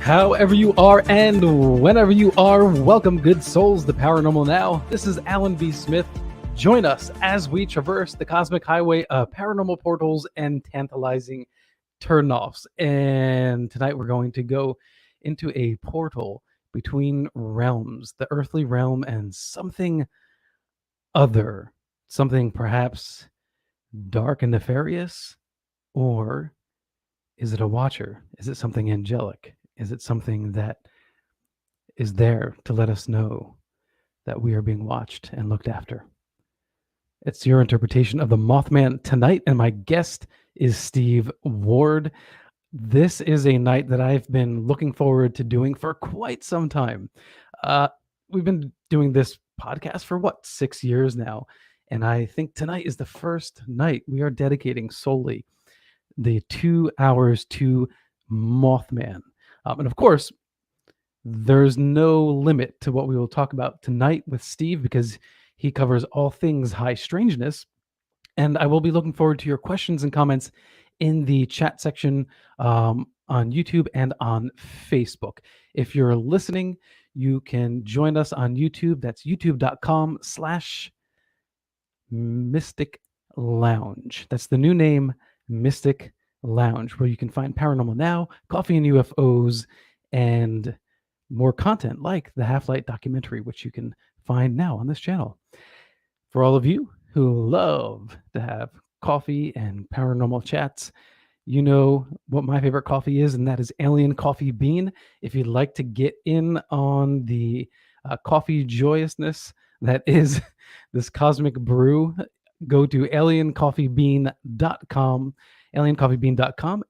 However you are and whenever you are, welcome, good souls, to Paranormal Now. This is Alan B. Smith. Join us as we traverse the cosmic highway of paranormal portals and tantalizing turnoffs. And tonight we're going to go into a portal between realms, the earthly realm and something other, something perhaps dark and nefarious, or is it a watcher? Is it something angelic? Is it something that is there to let us know that we are being watched and looked after? It's your interpretation of the Mothman tonight, and my guest is Steve Ward. This is a night that I've been looking forward to doing for quite some time. We've been doing this podcast for 6 years now, and I think tonight is the first night we are dedicating solely the 2 hours to Mothman. And of course, there's no limit to what we will talk about tonight with Steve because he covers all things high strangeness. And I will be looking forward to your questions and comments in the chat section on YouTube and on Facebook. If you're listening, you can join us on YouTube. That's youtube.com/Mystic Lounge. That's the new name, Mystic Lounge, where you can find Paranormal Now, Coffee and UFOs, and more content like the Half-Light documentary, which you can find now on this channel. For all of you who love to have coffee and paranormal chats, you know what my favorite coffee is, and that is Alien Coffee Bean. If you'd like to get in on the coffee joyousness that is this cosmic brew, go to aliencoffeebean.com,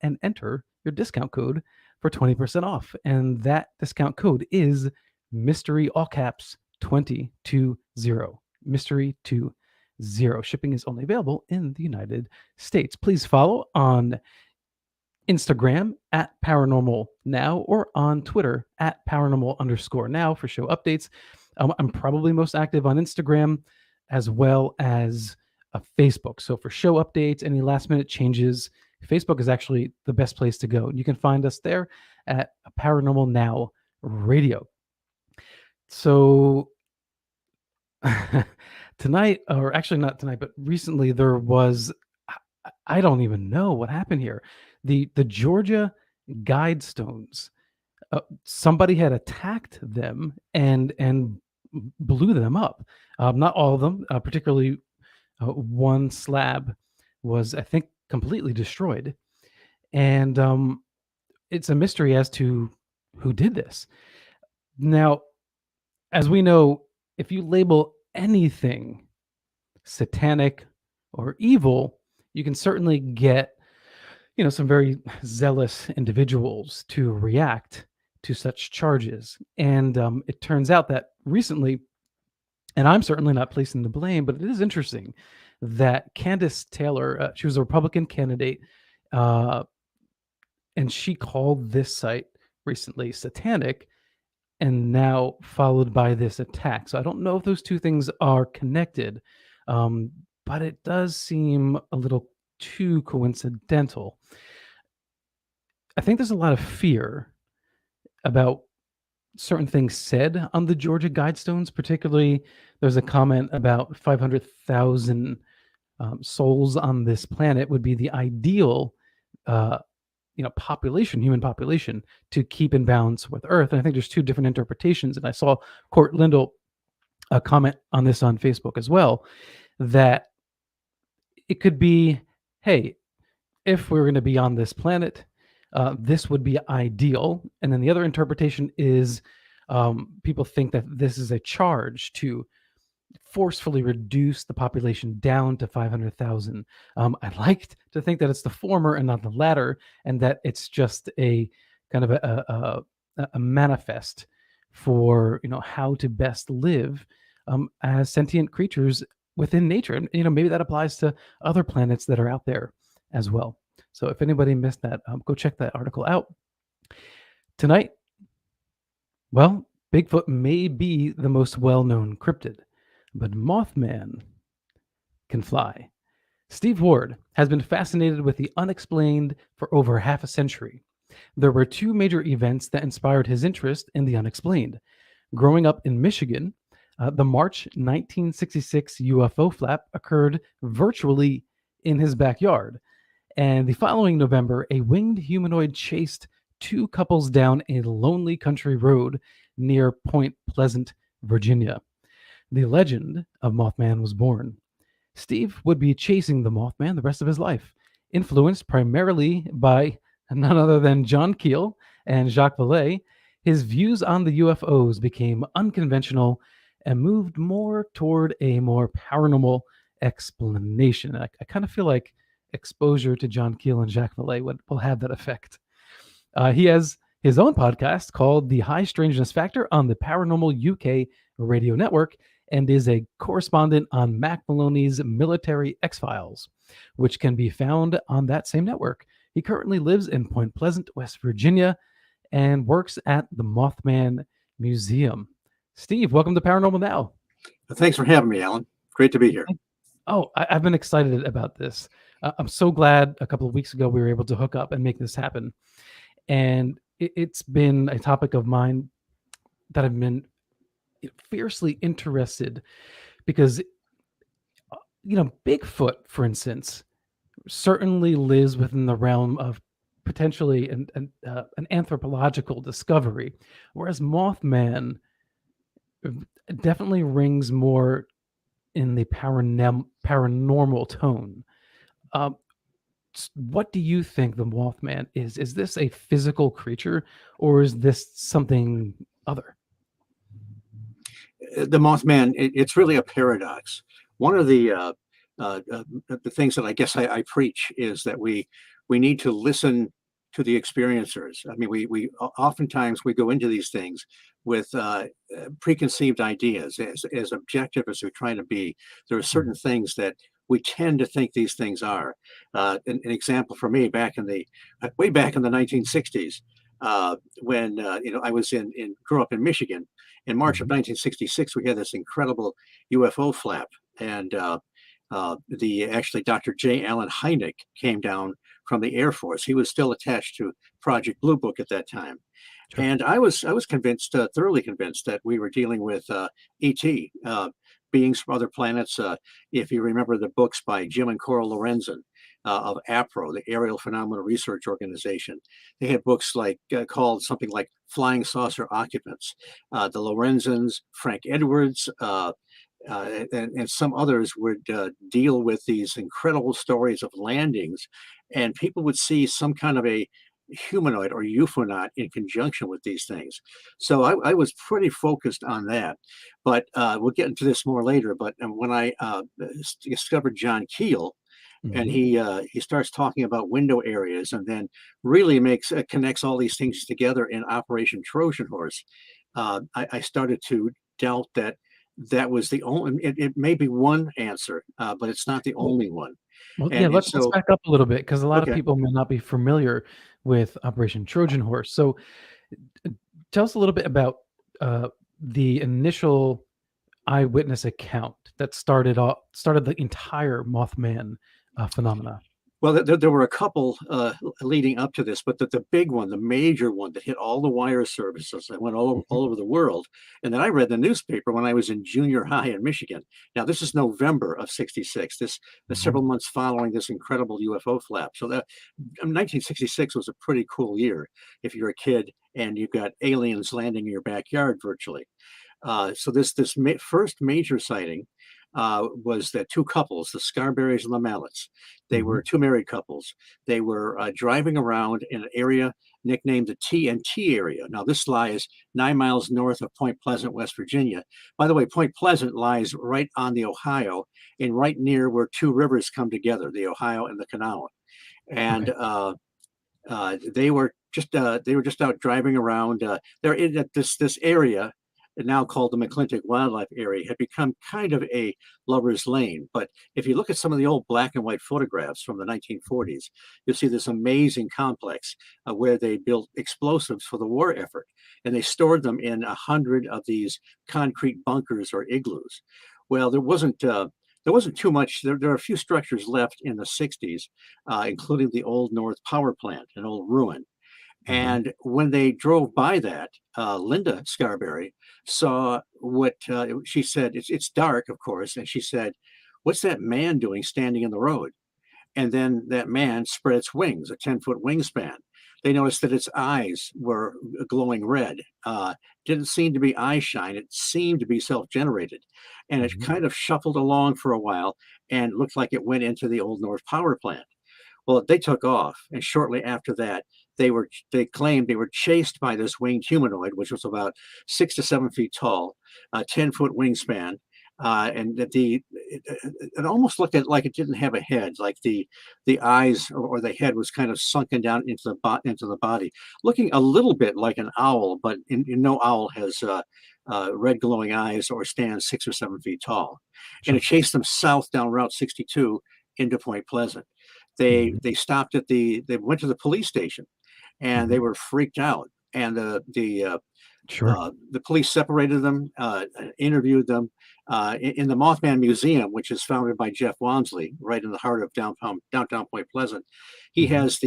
and enter your discount code for 20% off. And that discount code is mystery, all caps, 220. Mystery 20. Shipping is only available in the United States. Please follow on Instagram at Paranormal Now or on Twitter at Paranormal_Now for show updates. I'm probably most active on Instagram as well as Facebook. So for show updates, any last minute changes, Facebook is actually the best place to go. You can find us there at Paranormal Now Radio. So tonight, or actually not tonight, but recently there was, I don't even know what happened here. The Georgia Guidestones, somebody had attacked them and blew them up. Not all of them, particularly one slab was, I think, completely destroyed. And it's a mystery as to who did this. Now, as we know, if you label anything satanic or evil, you can certainly get, some very zealous individuals to react to such charges. And it turns out that recently, and I'm certainly not placing the blame, but it is interesting that Candace Taylor, she was a Republican candidate, and she called this site recently satanic, and now followed by this attack. So I don't know if those two things are connected, but it does seem a little too coincidental. I think there's a lot of fear about certain things said on the Georgia Guidestones. Particularly, there's a comment about 500,000 souls on this planet would be the ideal population, human population, to keep in balance with Earth. And I think there's two different interpretations. And I saw Court Lindell comment on this on Facebook as well, that it could be, hey, if we're going to be on this planet, this would be ideal. And then the other interpretation is people think that this is a charge to forcefully reduce the population down to 500,000. I'd like to think that it's the former and not the latter, and that it's just a kind of a manifest for how to best live as sentient creatures within nature. And maybe that applies to other planets that are out there as well. So if anybody missed that, go check that article out. Tonight, well, Bigfoot may be the most well-known cryptid, but Mothman can fly. Steve Ward has been fascinated with the unexplained for over half a century. There were two major events that inspired his interest in the unexplained. Growing up in Michigan, the March 1966 UFO flap occurred virtually in his backyard. And the following November, a winged humanoid chased two couples down a lonely country road near Point Pleasant, Virginia. The legend of Mothman was born. Steve would be chasing the Mothman the rest of his life, influenced primarily by none other than John Keel and Jacques Vallee. His views on the UFOs became unconventional and moved more toward a more paranormal explanation. I kind of feel like exposure to John Keel and Jacques Vallee will have that effect. He has his own podcast called The High Strangeness Factor on the Paranormal UK Radio Network and is a correspondent on Mack Maloney's Military X-Files, which can be found on that same network. He currently lives in Point Pleasant, West Virginia, and works at the Mothman Museum. Steve, welcome to Paranormal Now. Thanks for having me, Alan. Great to be here. Oh, I've been excited about this. I'm so glad a couple of weeks ago we were able to hook up and make this happen. And it's been a topic of mine that I've been fiercely interested because, Bigfoot, for instance, certainly lives within the realm of potentially an anthropological discovery, whereas Mothman definitely rings more in the paranormal tone. What do you think the Mothman is? Is this a physical creature, or is this something other? The Mothman, it's really a paradox. One of the things that I guess I preach is that we need to listen to the experiencers. I mean, we oftentimes we go into these things with preconceived ideas. As objective as we try to be, there are certain things that we tend to think these things are. An example for me, way back in the 1960s, when I was grew up in Michigan. In March of 1966, we had this incredible UFO flap, and actually Dr. J. Allen Hynek came down from the Air Force. He was still attached to Project Blue Book at that time. Sure. And I was convinced, thoroughly convinced, that we were dealing with ET beings from other planets. If you remember the books by Jim and Cora Lorenzen of APRO, the Aerial Phenomena Research Organization, they had books called something like Flying Saucer Occupants. The Lorenzens, Frank Edwards, and some others would deal with these incredible stories of landings, and people would see some kind of a humanoid or ufonaut in conjunction with these things. So I was pretty focused on that, but we'll get into this more later. But when I discovered John Keel, and he starts talking about window areas, and then really connects all these things together in Operation Trojan Horse, I started to doubt that was the only. It may be one answer, but it's not the only one. Well, yeah, let's back up a little bit, because a lot of people may not be familiar with Operation Trojan Horse. So tell us a little bit about the initial eyewitness account that started the entire Mothman phenomena. Well, there were a couple leading up to this, but the big one, the major one that hit all the wire services, that went all over the world, and then I read the newspaper when I was in junior high in Michigan. Now, this is November of '66. The several months following this incredible UFO flap. So that 1966 was a pretty cool year if you're a kid and you've got aliens landing in your backyard virtually. So this first major sighting was that two couples, the Scarberrys and the Mallets. They were two married couples. They were driving around in an area nicknamed the TNT area. Now, this lies 9 miles north of Point Pleasant, West Virginia. By the way, Point Pleasant lies right on the Ohio and right near where two rivers come together, the Ohio and the Kanawha. And they were just out driving around. They're in this area, now called the McClintock Wildlife Area, had become kind of a lover's lane. But if you look at some of the old black and white photographs from the 1940s, you'll see this amazing complex where they built explosives for the war effort. And they stored them in 100 of these concrete bunkers or igloos. Well, there wasn't too much. There are a few structures left in the 60s, including the Old North Power Plant, an old ruin. And when they drove by that, Linda Scarberry saw what she said. It's dark, of course, and she said, "What's that man doing standing in the road?" And then that man spread its wings, a 10-foot wingspan. They noticed that its eyes were glowing red. Didn't seem to be eye shine. It seemed to be self-generated. And it Mhm. kind of shuffled along for a while and looked like it went into the Old North power plant. Well, they took off, and shortly after that, they claimed they were chased by this winged humanoid, which was about 6 to 7 feet tall, 10-foot wingspan, and that it almost looked like it didn't have a head, like the eyes or the head was kind of sunken down into the body, looking a little bit like an owl, but no owl has red glowing eyes or stands 6 or 7 feet tall. And it Sure. chased them south down Route 62 into Point Pleasant. They stopped at they went to the police station, and they Mhm. were freaked out. And Sure. the police separated them, interviewed them in the Mothman Museum, which is founded by Jeff Wansley, right in the heart of downtown Point Pleasant. He Mhm. has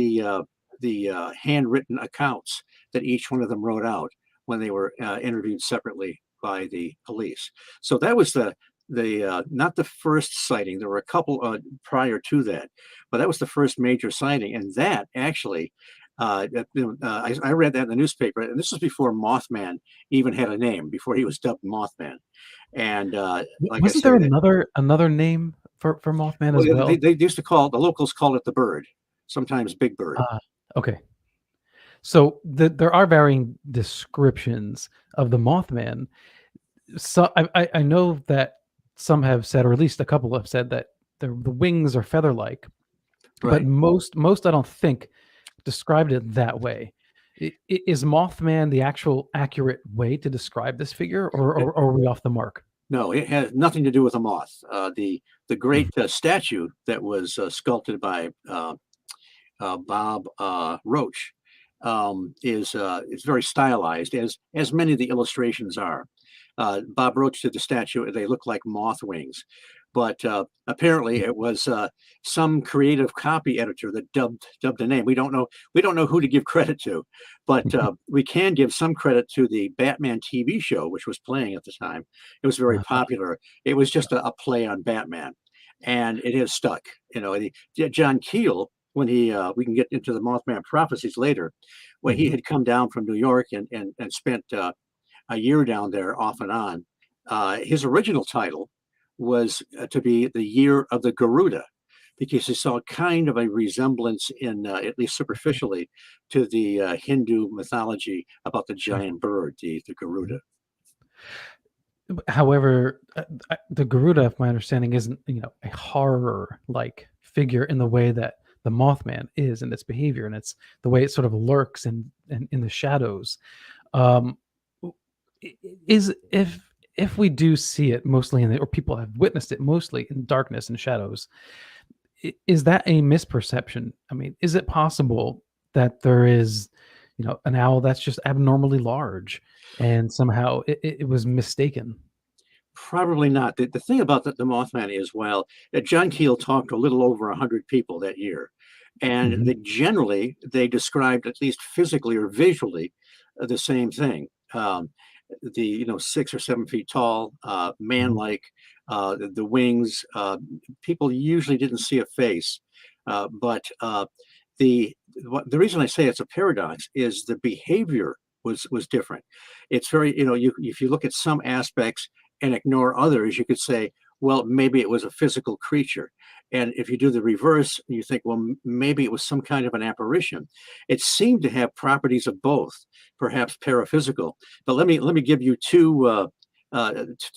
the handwritten accounts that each one of them wrote out when they were interviewed separately by the police. So that was the not the first sighting. There were a couple prior to that, but that was the first major sighting, and that actually. I read that in the newspaper, and this was before Mothman even had a name, before he was dubbed Mothman. And like I Wasn't there say, that another name for Mothman well, as well? they used to call the locals called it the bird, sometimes Big Bird. Ah, okay. So there are varying descriptions of the Mothman. So I know that some have said, or at least a couple have said, that the wings are feather-like, but Right. most I don't think described it that way. Is Mothman the actual accurate way to describe this figure, or are we off the mark? No, it has nothing to do with a moth. The great Mhm. statue that was sculpted by Bob Roach is very stylized, as many of the illustrations are. Bob Roach did the statue; they look like moth wings, but apparently it was some creative copy editor that dubbed the name. We don't know who to give credit to, but we can give some credit to the Batman TV show, which was playing at the time. It was very Uh, popular. It was just a play on Batman, and it has stuck. You know, John Keel, when he we can get into the Mothman prophecies later, when he mhm. had come down from New York and spent a year down there off and on. His original title was to be the Year of the Garuda, because he saw kind of a resemblance in, at least superficially, to the Hindu mythology about the Sure. giant bird, the Garuda. Mhm. However, the Garuda, if my understanding, isn't, a horror-like figure in the way that the Mothman is in its behavior, and it's the way it sort of lurks in the shadows. Um, w- is if we do see it mostly or people have witnessed it mostly in darkness and shadows, is that a misperception? I mean, is it possible that there is, an owl that's just abnormally large, and somehow it was mistaken? Probably not. The thing about the Mothman is, well, John Keel talked to a little over 100 people that year, and Mhm. they described, at least physically or visually, the same thing. The 6 or 7 feet tall, Mhm. man-like, the wings. People usually didn't see a face, but the reason I say it's a paradox is the behavior was different. It's very, if you look at some aspects and ignore others, you could say, well, maybe it was a physical creature. And if you do the reverse, you think, well, maybe it was some kind of an apparition. It seemed to have properties of both, perhaps paraphysical. But let me give you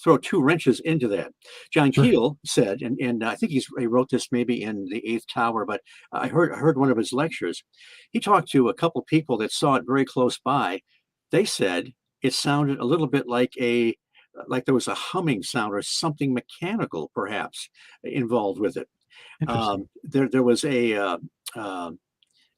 throw two wrenches into that. John Sure. Keel said, and I think he wrote this maybe in the Eighth Tower, but I heard one of his lectures. He talked to a couple people that saw it very close by. They said it sounded a little bit like there was a humming sound or something mechanical, perhaps, involved with it. Interesting. There was uh,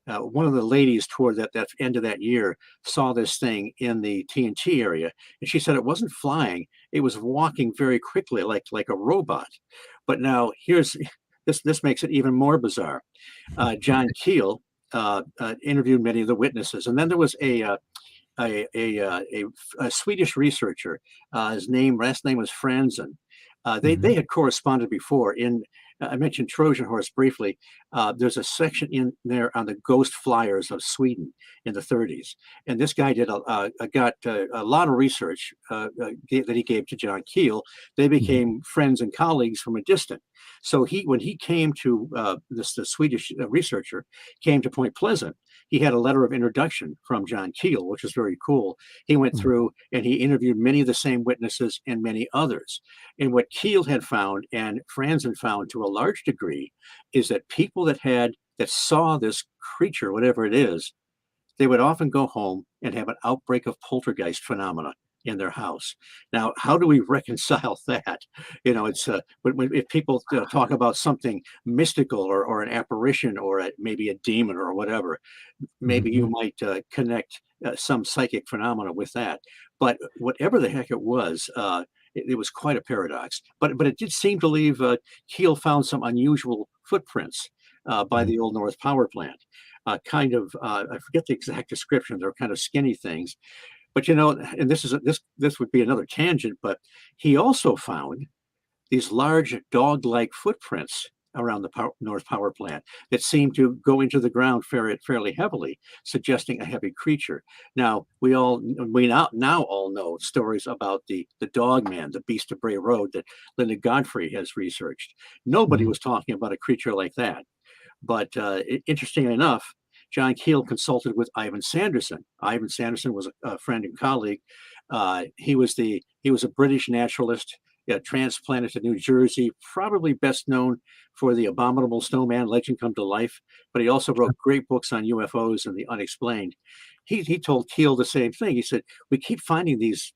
one of the ladies toward that end of that year saw this thing in the TNT area, and she said it wasn't flying; it was walking very quickly, like a robot. But now here's this makes it even more bizarre. John Keel interviewed many of the witnesses. And then there was a Swedish researcher. His last name was Franzen. They had corresponded before. I mentioned Trojan horse briefly. There's a section in there on the ghost flyers of Sweden in the 30s, and this guy got a lot of research that he gave to John Keel. They became friends and colleagues from a distance. So when he came to the Swedish researcher came to Point Pleasant, he had a letter of introduction from John Keel, which was very cool. He went through and he interviewed many of the same witnesses and many others. And what Keel had found, and Franzen found to a large degree, is that people that saw this creature, whatever it is, they would often go home and have an outbreak of poltergeist phenomena in their house. Now, how do we reconcile that? It's if people talk about something mystical or an apparition or maybe a demon or whatever, maybe you might connect some psychic phenomena with that. But whatever the heck it was quite a paradox. But it did seem to leave. Keel found some unusual footprints by the Old North Power Plant. I forget the exact description. They're kind of skinny things. But and this would be another tangent, but he also found these large dog-like footprints around the North Power Plant that seemed to go into the ground fairly heavily, suggesting a heavy creature. Now we now all know stories about the Dog Man, the Beast of Bray Road that Linda Godfrey has researched. Nobody was talking about a creature like that. But interestingly enough, John Keel consulted with Ivan Sanderson. Ivan Sanderson was a friend and colleague. He was a British naturalist, transplanted to New Jersey, probably best known for the Abominable Snowman legend come to life, but he also wrote great books on UFOs and the unexplained. He told Keel the same thing. He said, we keep finding these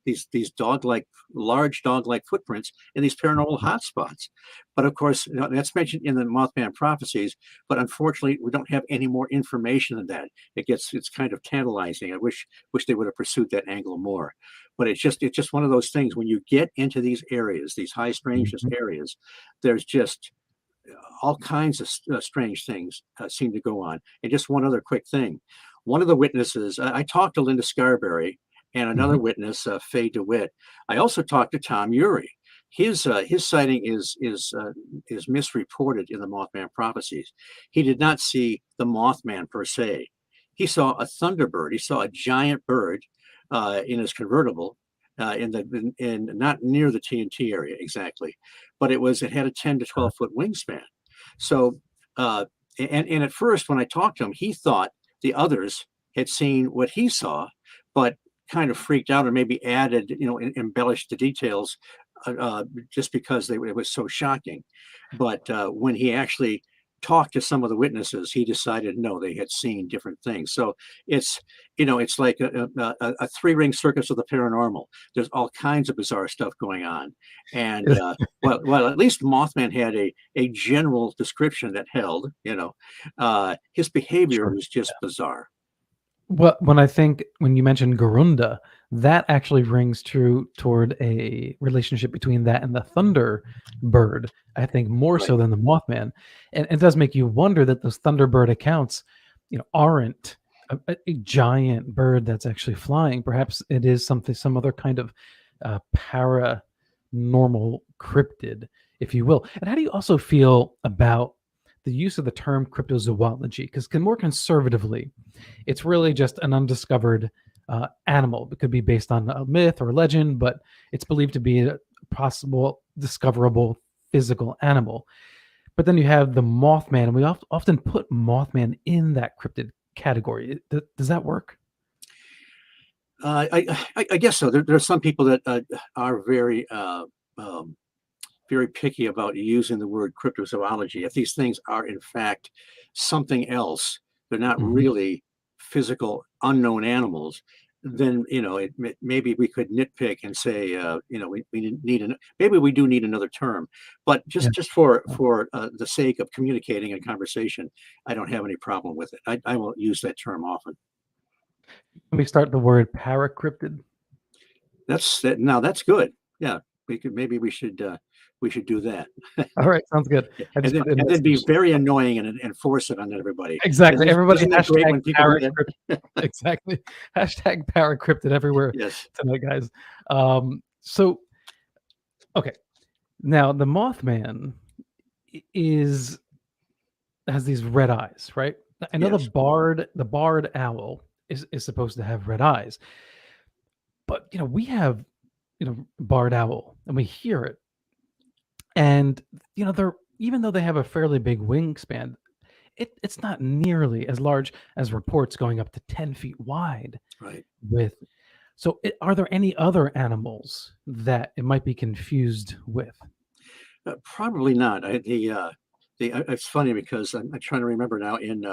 large dog-like footprints in these paranormal hotspots. But of course, that's mentioned in the Mothman Prophecies, but unfortunately, we don't have any more information than that. It's kind of tantalizing. I wish they would have pursued that angle more. But it's just one of those things. When you get into these areas, these high strangeness areas, there's just all kinds of strange things seem to go on. And just one other quick thing. One of the witnesses, I talked to Linda Scarberry and another witness, Faye DeWitt. I also talked to Tom Urey. His sighting is misreported in the Mothman Prophecies. He did not see the Mothman per se. He saw a thunderbird. He saw a giant bird in his convertible, in not near the TNT area exactly, but it had a 10 to 12 foot wingspan. So and at first when I talked to him, he thought the others had seen what he saw, but kind of freaked out or maybe added, embellished the details just because it was so shocking. But when he actually talked to some of the witnesses, he decided no, they had seen different things. So it's like a three-ring circus of the paranormal. There's all kinds of bizarre stuff going on, and well, at least Mothman had a general description that held. His behavior was just bizarre. Well, when you mentioned Garunda, that actually rings true toward a relationship between that and the Thunderbird, I think more so than the Mothman. And it does make you wonder that those Thunderbird accounts, aren't a giant bird that's actually flying. Perhaps it is some other kind of paranormal cryptid, if you will. And how do you also feel about the use of the term cryptozoology? Because more conservatively, it's really just an undiscovered animal. It could be based on a myth or legend, but it's believed to be a possible discoverable physical animal. But then you have the Mothman, and we often put Mothman in that cryptid category. Does that work? I guess so. There are some people that are very very picky about using the word cryptozoology. If these things are in fact something else, they're not really physical unknown animals, then maybe we could nitpick and say maybe we do need another term. But just for the sake of communicating and conversation, I don't have any problem with it. I will use that term often. Let me start the word paracryptid. Now that's good. Yeah. we should do that. All right, sounds good. I and just then put in a and then be message. very annoying and force it on everybody. Exactly. Everybody Isn't that great hashtag when people do that? paracrypt. Exactly. Hashtag paracrypted everywhere Yes. tonight, guys. So okay. Now the Mothman is has these red eyes, right? I know Yes. the barred owl is supposed to have red eyes, but we have barred owl and we hear it, and they're even though they have a fairly big wingspan, it's not nearly as large as reports going up to 10 feet wide. Right. With so, are there any other animals that it might be confused with? Probably not. It's funny because I'm trying to remember now. In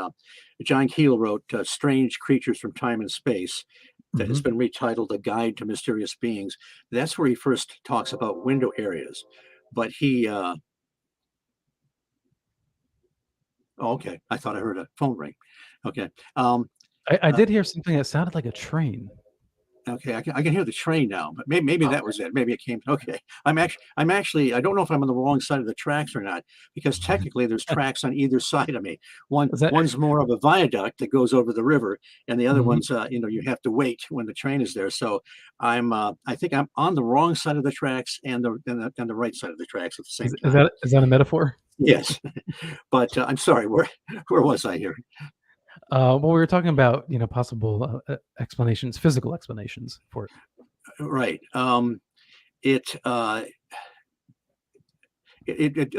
John Keel wrote "Strange Creatures from Time and Space," that has Mhm. been retitled "A Guide to Mysterious Beings." That's where he first talks about window areas. But he, oh, okay. I thought I heard a phone ring. Okay. I Uh, did hear something that sounded like a train. Okay, I can hear the train now, but maybe that was it. Maybe it came. Okay, I'm actually I don't know if I'm on the wrong side of the tracks or not, because technically there's tracks on either side of me. Is that One's more of a viaduct that goes over the river, and the other mhm. one's you have to wait when the train is there. So I think I'm on the wrong side of the tracks and the right side of the tracks at the same Is time. that a metaphor? Yes, but I'm sorry. Where was I here? Well, we were talking about possible explanations, physical explanations for it. Right. It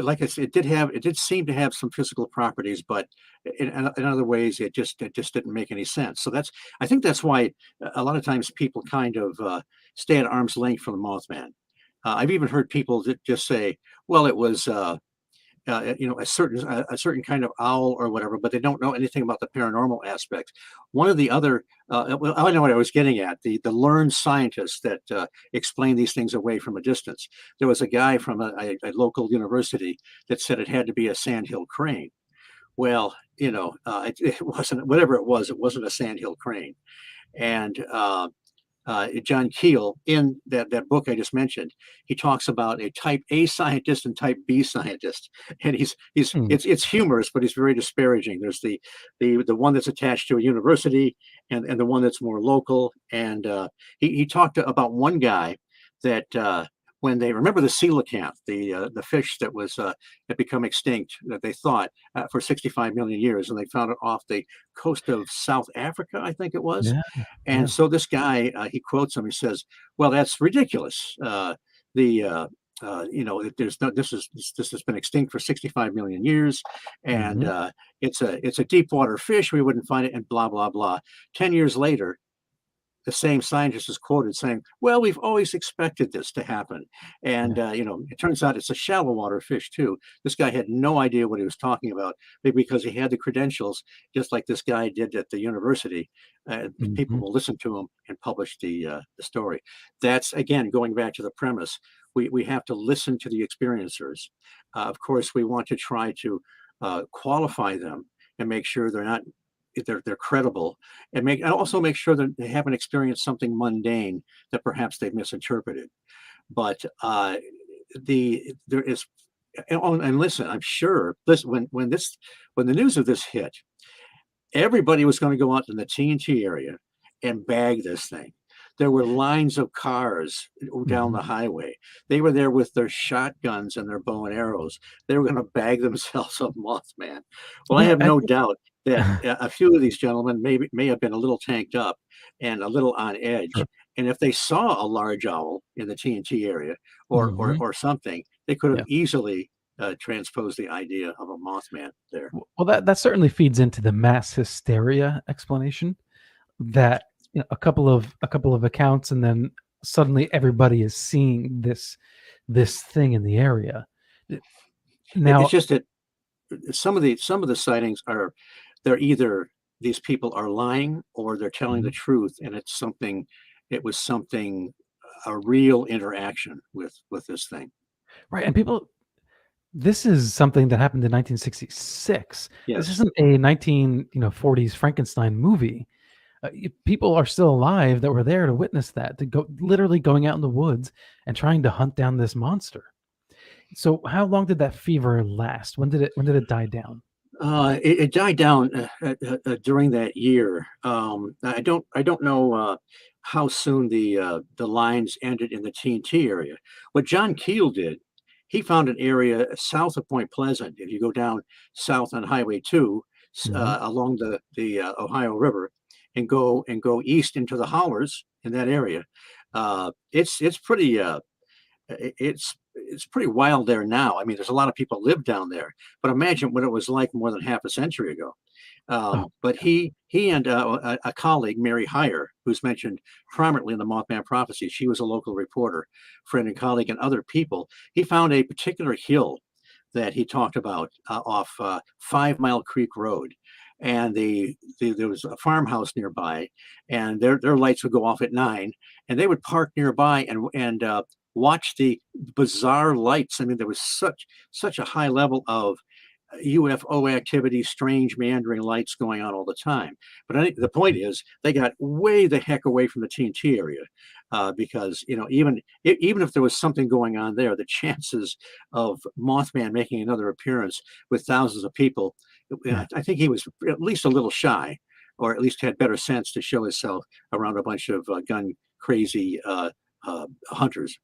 like I said, it did seem to have some physical properties, but in other ways, it just didn't make any sense. So I think that's why a lot of times people kind of stay at arm's length from the Mothman. I've even heard people just say, "Well, it was a certain kind of owl or whatever," but they don't know anything about the paranormal aspect. One of the other, well, I know what I was getting at. The learned scientists that explain these things away from a distance. There was a guy from a local university that said it had to be a sandhill crane. Well, it wasn't. Whatever it was, it wasn't a sandhill crane. And John Keel, in that book I just mentioned, he talks about a type A scientist and type B scientist, and Hmm. it's humorous, but he's very disparaging. There's the one that's attached to a university, and the one that's more local. And he talked about one guy that when they remember the coelacanth, the fish that was had become extinct, that they thought for 65 million years, and they found it off the coast of South Africa, I think it was. Yeah, And yeah. so this guy, he quotes him. He says, "Well, that's ridiculous. The there's no this has been extinct for 65 million years, and Mhm. it's a deep water fish. We wouldn't find it." And blah blah blah. 10 years later, the same scientist is quoted saying, "Well, we've always expected this to happen." And, Yeah. it turns out it's a shallow water fish, too. This guy had no idea what he was talking about, maybe because he had the credentials, just like this guy did at the university. People Mhm. will listen to him and publish the story. That's, again, going back to the premise. We have to listen to the experiencers. Of course, we want to try to qualify them and make sure they're credible, and also make sure that they haven't experienced something mundane that perhaps they've misinterpreted. But there is, and listen, I'm sure this when the news of this hit, everybody was going to go out in the TNT area and bag this thing. There were lines of cars down the Mhm. highway. They were there with their shotguns and their bow and arrows. They were going to bag themselves a Mothman. Well, I Yeah, have I no think doubt that a few of these gentlemen may have been a little tanked up and a little on edge. sure. And if they saw a large owl in the TNT area Mhm. or something, they could have Yeah. easily transposed the idea of a Mothman there. Well, that certainly feeds into the mass hysteria explanation that a couple of accounts, and then suddenly everybody is seeing this thing in the area. It's Now, just that some of the sightings are they're either these people are lying or they're telling the mhm, truth, and it was something a real interaction with this thing. right, and this is something that happened in 1966. This Yes. isn't a 1940s Frankenstein movie. People are still alive that were there to witness that, to go literally going out in the woods and trying to hunt down this monster. So how long did that fever last? When did it die down? It died down during that year. I don't know how soon the lines ended in the TNT area. What John Keel did, he found an area south of Point Pleasant. If you go down south on Highway 2 Hmm. along the Ohio River, and go east into the hollers in that area, it's pretty. It's pretty wild there now. I mean, there's a lot of people live down there, but imagine what it was like more than half a century ago. Oh, But he and a colleague, Mary Heyer, who's mentioned prominently in the Mothman Prophecies, she was a local reporter, friend and colleague, and other people. He found a particular hill that he talked about off 5 Mile Creek Road. And there was a farmhouse nearby, and their lights would go off at 9, and they would park nearby and watch the bizarre lights. I mean, there was such a high level of UFO activity, strange meandering lights going on all the time. But I think the point is they got way the heck away from the TNT area because even if there was something going on there, the chances of Mothman making another appearance with thousands of people, yeah. I think he was at least a little shy, or at least had better sense to show himself around a bunch of gun crazy hunters.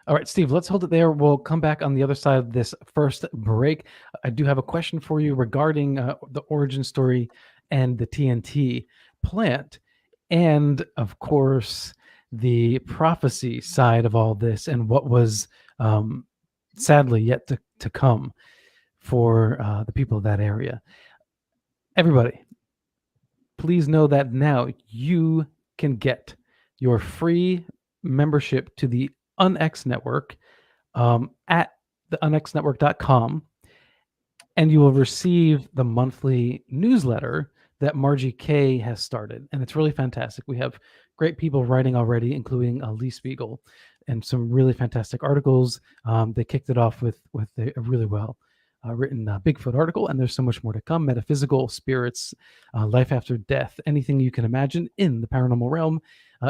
All right, Steve, let's hold it there. We'll come back on the other side of this first break. I do have a question for you regarding the origin story and the TNT plant, and of course, the prophecy side of all this and what was sadly yet to come for the people of that area. Everybody, please know that now you can get your free membership to the UNX Network at the unxnetwork.com, and you will receive the monthly newsletter that Margie K has started, and it's really fantastic. We have great people writing already, including Lee Spiegel, and some really fantastic articles. They kicked it off with a really well written Bigfoot article, and there's so much more to come. Metaphysical, spirits, life after death, anything you can imagine in the paranormal realm.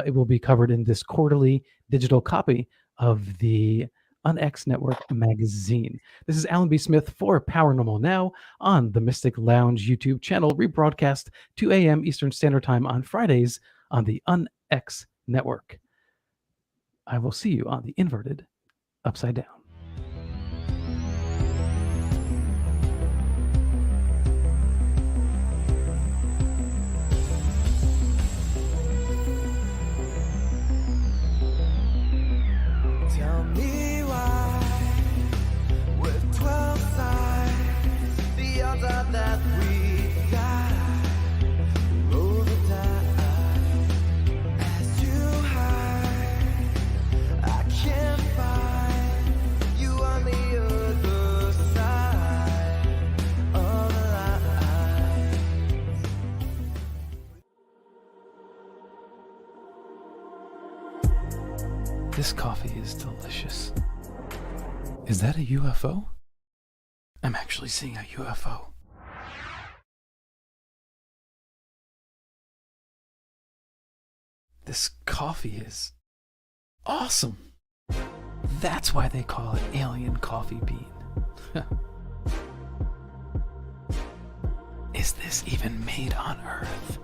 It will be covered in this quarterly digital copy of the UNX Network magazine. This is Alan B. Smith for Paranormal Now on the Mystic Lounge YouTube channel, rebroadcast 2 a.m. Eastern Standard Time on Fridays on the UNX Network. I will see you on the inverted upside down. Tell me why, with 12 sides, the odds are that we die, roll the die, as you hide, I can't find you on the other side of the line. This coffee is delicious. Is that a UFO? I'm actually seeing a UFO. This coffee is awesome. That's why they call it alien coffee bean. Is this even made on Earth?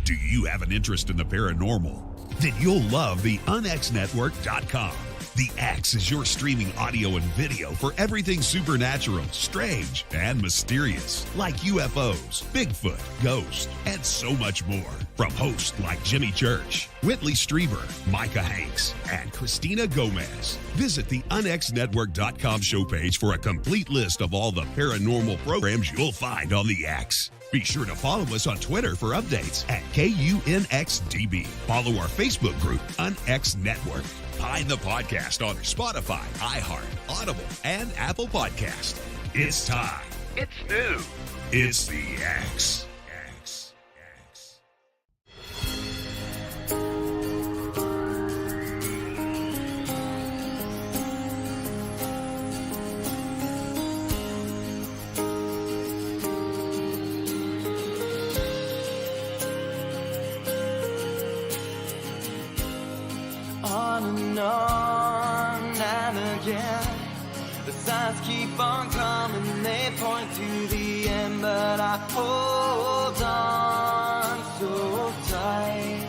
Do you have an interest in the paranormal? Then you'll love the unxnetwork.com. The X is your streaming audio and video for everything supernatural, strange, and mysterious, like UFOs, Bigfoot, ghosts, and so much more. From hosts like Jimmy Church, Whitley Strieber, Micah Hanks, and Christina Gomez. Visit the unxnetwork.com show page for a complete list of all the paranormal programs you'll find on the X. Be sure to follow us on Twitter for updates at KUNXDB. Follow our Facebook group, UNX Network. Find the podcast on Spotify, iHeart, Audible, and Apple Podcast. It's time. It's new. It's the X. again. The signs keep on coming, they point to the end, but I hold on so tight.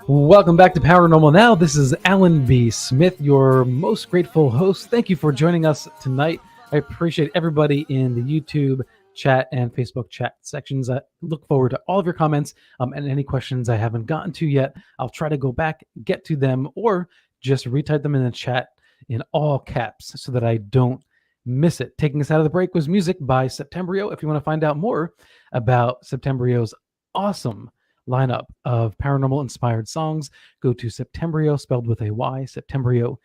Welcome back to Paranormal Now. This is Alan B. Smith, your most grateful host. Thank you for joining us tonight. I appreciate everybody in the YouTube chat and Facebook chat sections. I look forward to all of your comments and any questions I haven't gotten to yet. I'll try to go back, get to them, or just retype them in the chat in all caps so that I don't miss it. Taking us out of the break was music by Septembrio. If you want to find out more about Septembrio's awesome lineup of paranormal inspired songs, go to Septembrio, spelled with a Y, septembrio.com.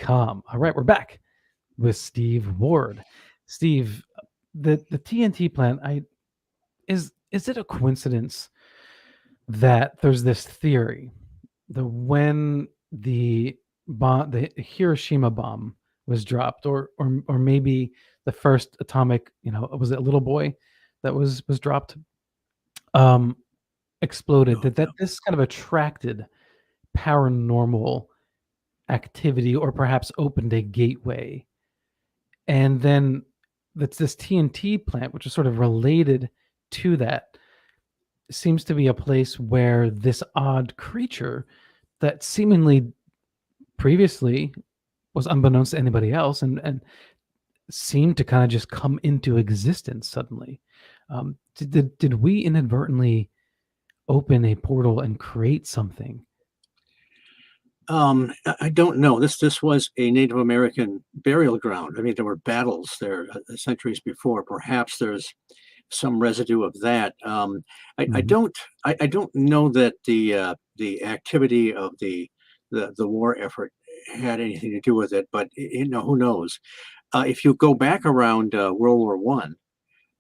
All right, we're back with Steve Ward. Steve, the TNT plant, is it a coincidence that there's this theory that when the Hiroshima bomb was dropped, or maybe the first atomic, was it a little boy that was dropped, exploded, that this kind of attracted paranormal activity, or perhaps opened a gateway, and then that's this TNT plant, which is sort of related to that, seems to be a place where this odd creature that seemingly previously was unbeknownst to anybody else and seemed to kind of just come into existence suddenly. Did we inadvertently open a portal and create something? I don't know. This was a Native American burial ground. I mean, there were battles there centuries before. Perhaps there's some residue of that. I don't know that the activity of the war effort had anything to do with it, but who knows? If you go back around World War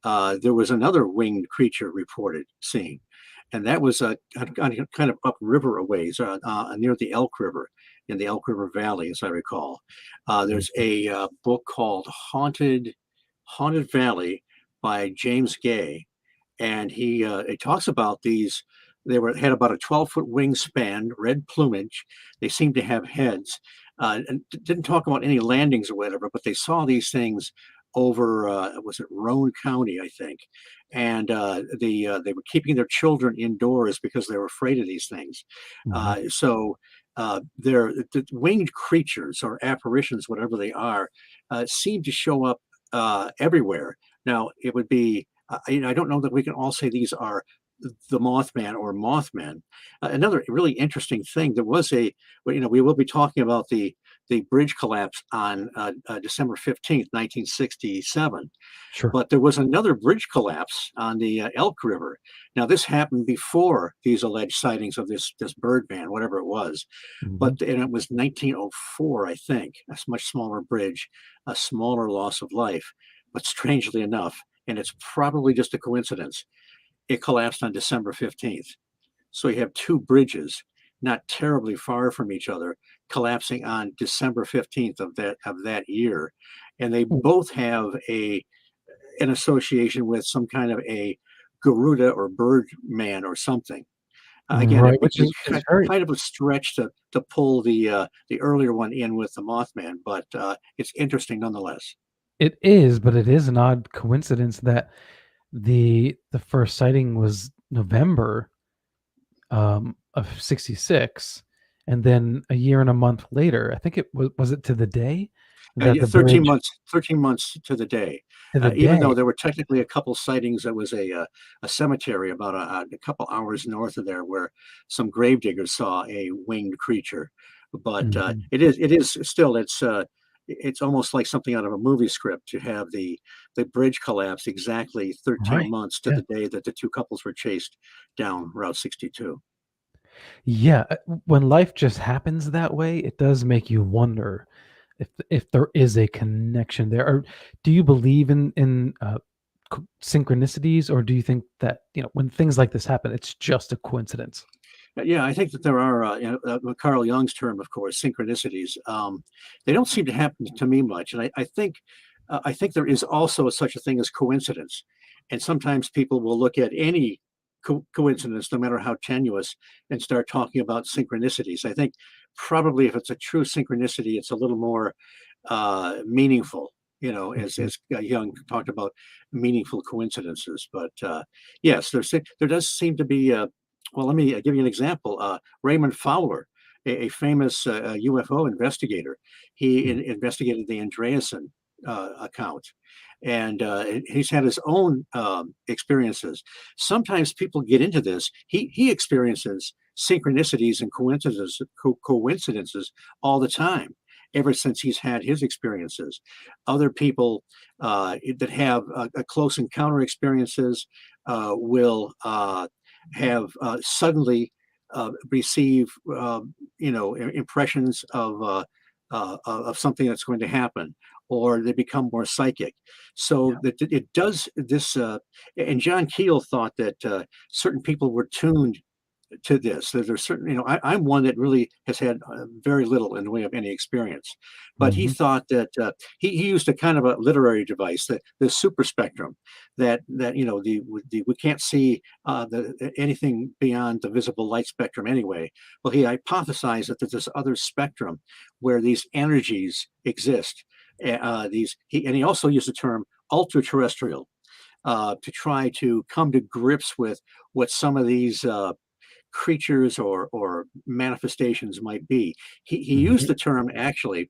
I, there was another winged creature reported seeing. And that was kind of upriver a ways, near the Elk River, in the Elk River Valley, as I recall. There's a book called Haunted Valley by James Gay, and he talks about these. They had about a 12-foot wingspan, red plumage. They seemed to have heads, and didn't talk about any landings or whatever, but they saw these things over was it Roane County, I think, and they were keeping their children indoors because they were afraid of these things. So the winged creatures or apparitions, whatever they are, seem to show up everywhere. Now it would be I don't know that we can all say these are the Mothman or Mothman. Another really interesting thing, there was we will be talking about the bridge collapse on December 15th, 1967. Sure. But there was another bridge collapse on the Elk River. Now, this happened before these alleged sightings of this Birdman, whatever it was. And it was 1904, I think. A much smaller bridge, a smaller loss of life. But strangely enough, and it's probably just a coincidence, it collapsed on December 15th. So you have two bridges not terribly far from each other collapsing on December 15th of that year. And they both have an association with some kind of a Garuda or Birdman or something. Again, right, which is kind of a stretch to pull the earlier one in with the Mothman, but it's interesting nonetheless. It is, but it is an odd coincidence that the first sighting was November of 66, and then a year and a month later, I think it was it to the day? 13 months to the day. Even though there were technically a couple sightings, there was a cemetery about a couple hours north of there where some gravediggers saw a winged creature. But it is still it's almost like something out of a movie script to have the bridge collapse exactly 13 months to the day that the two couples were chased down Route 62. Yeah, when life just happens that way, it does make you wonder if there is a connection there. Or do you believe in synchronicities, or do you think that when things like this happen, it's just a coincidence? Yeah, I think that there are, Carl Jung's term, of course, synchronicities. They don't seem to happen to me much, and I think there is also such a thing as coincidence. And sometimes people will look at any coincidence, no matter how tenuous, and start talking about synchronicities. I think probably if it's a true synchronicity, it's a little more meaningful. As Jung talked about meaningful coincidences. But yes, there does seem to be. Well, let me give you an example. Raymond Fowler, a famous UFO investigator, he investigated the Andreessen account, and he's had his own experiences. Sometimes people get into this. He experiences synchronicities and coincidences all the time, ever since he's had his experiences. Other people that have a close encounter experiences will have suddenly receive impressions of something that's going to happen, or they become more psychic. So that it does this. And John Keel thought that certain people were tuned to this. There's certain, I'm one that really has had very little in the way of any experience, but he thought that he used a kind of a literary device, the super spectrum, that we can't see anything beyond the visible light spectrum anyway. Well, he hypothesized that there's this other spectrum where these energies exist. And he also used the term ultra terrestrial to try to come to grips with what some of these creatures or manifestations might be. He used the term actually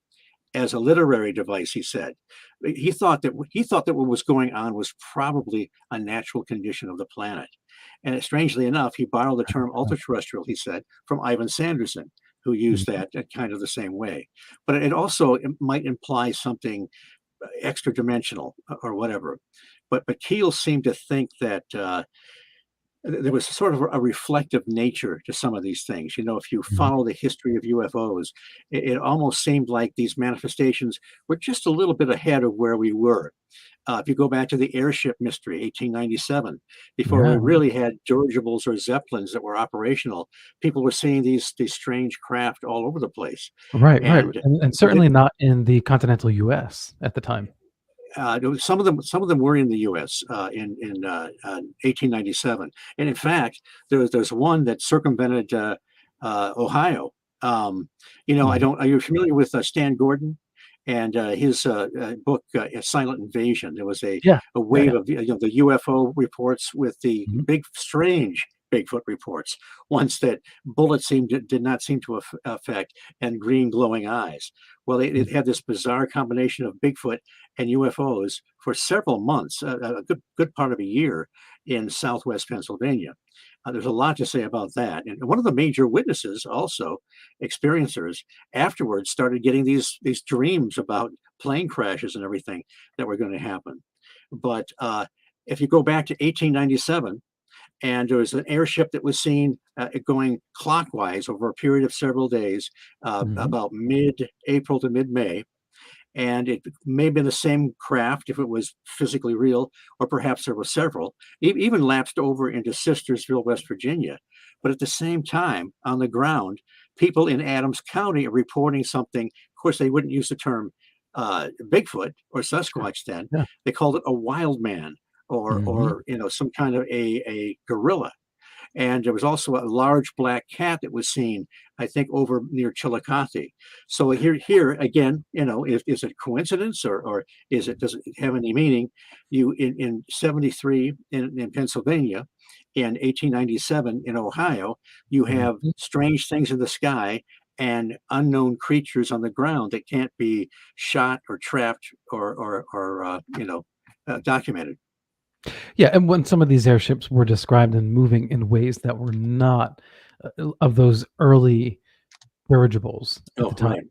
as a literary device. He said he thought that what was going on was probably a natural condition of the planet, and strangely enough, he borrowed the term ultra-terrestrial, he said, from Ivan Sanderson, who used that kind of the same way. But it also might imply something extra dimensional or whatever. But Keel seemed to think that there was sort of a reflective nature to some of these things. If you follow the history of UFOs, it almost seemed like these manifestations were just a little bit ahead of where we were. If you go back to the airship mystery, 1897, before we really had dirigibles or zeppelins that were operational, people were seeing these strange craft all over the place. Right. And certainly not in the continental U.S. at the time. Some of them were in the U.S. In 1897, and in fact, there's one that circumvented Ohio. Are you familiar with Stan Gordon and his book Silent Invasion? There was a wave of the UFO reports with the big strange Bigfoot reports, ones that bullets did not seem to affect, and green glowing eyes. Well, it had this bizarre combination of Bigfoot and UFOs for several months, a good part of a year in Southwest Pennsylvania. There's a lot to say about that. And one of the major witnesses, also experiencers, afterwards started getting these dreams about plane crashes and everything that were going to happen. But if you go back to 1897, and there was an airship that was seen going clockwise over a period of several days, about mid-April to mid-May. And it may have been the same craft if it was physically real, or perhaps there were several, even lapsed over into Sistersville, West Virginia. But at the same time, on the ground, people in Adams County are reporting something. Of course, they wouldn't use the term Bigfoot or Sasquatch then. Yeah. They called it a wild man, or some kind of a gorilla. And there was also a large black cat that was seen, I think, over near Chillicothe. So here again, is it coincidence, or does it have any meaning? In 73 in Pennsylvania, in 1897 in Ohio, you have strange things in the sky and unknown creatures on the ground that can't be shot or trapped or documented. Yeah, and when some of these airships were described and moving in ways that were not of those early dirigibles at the time,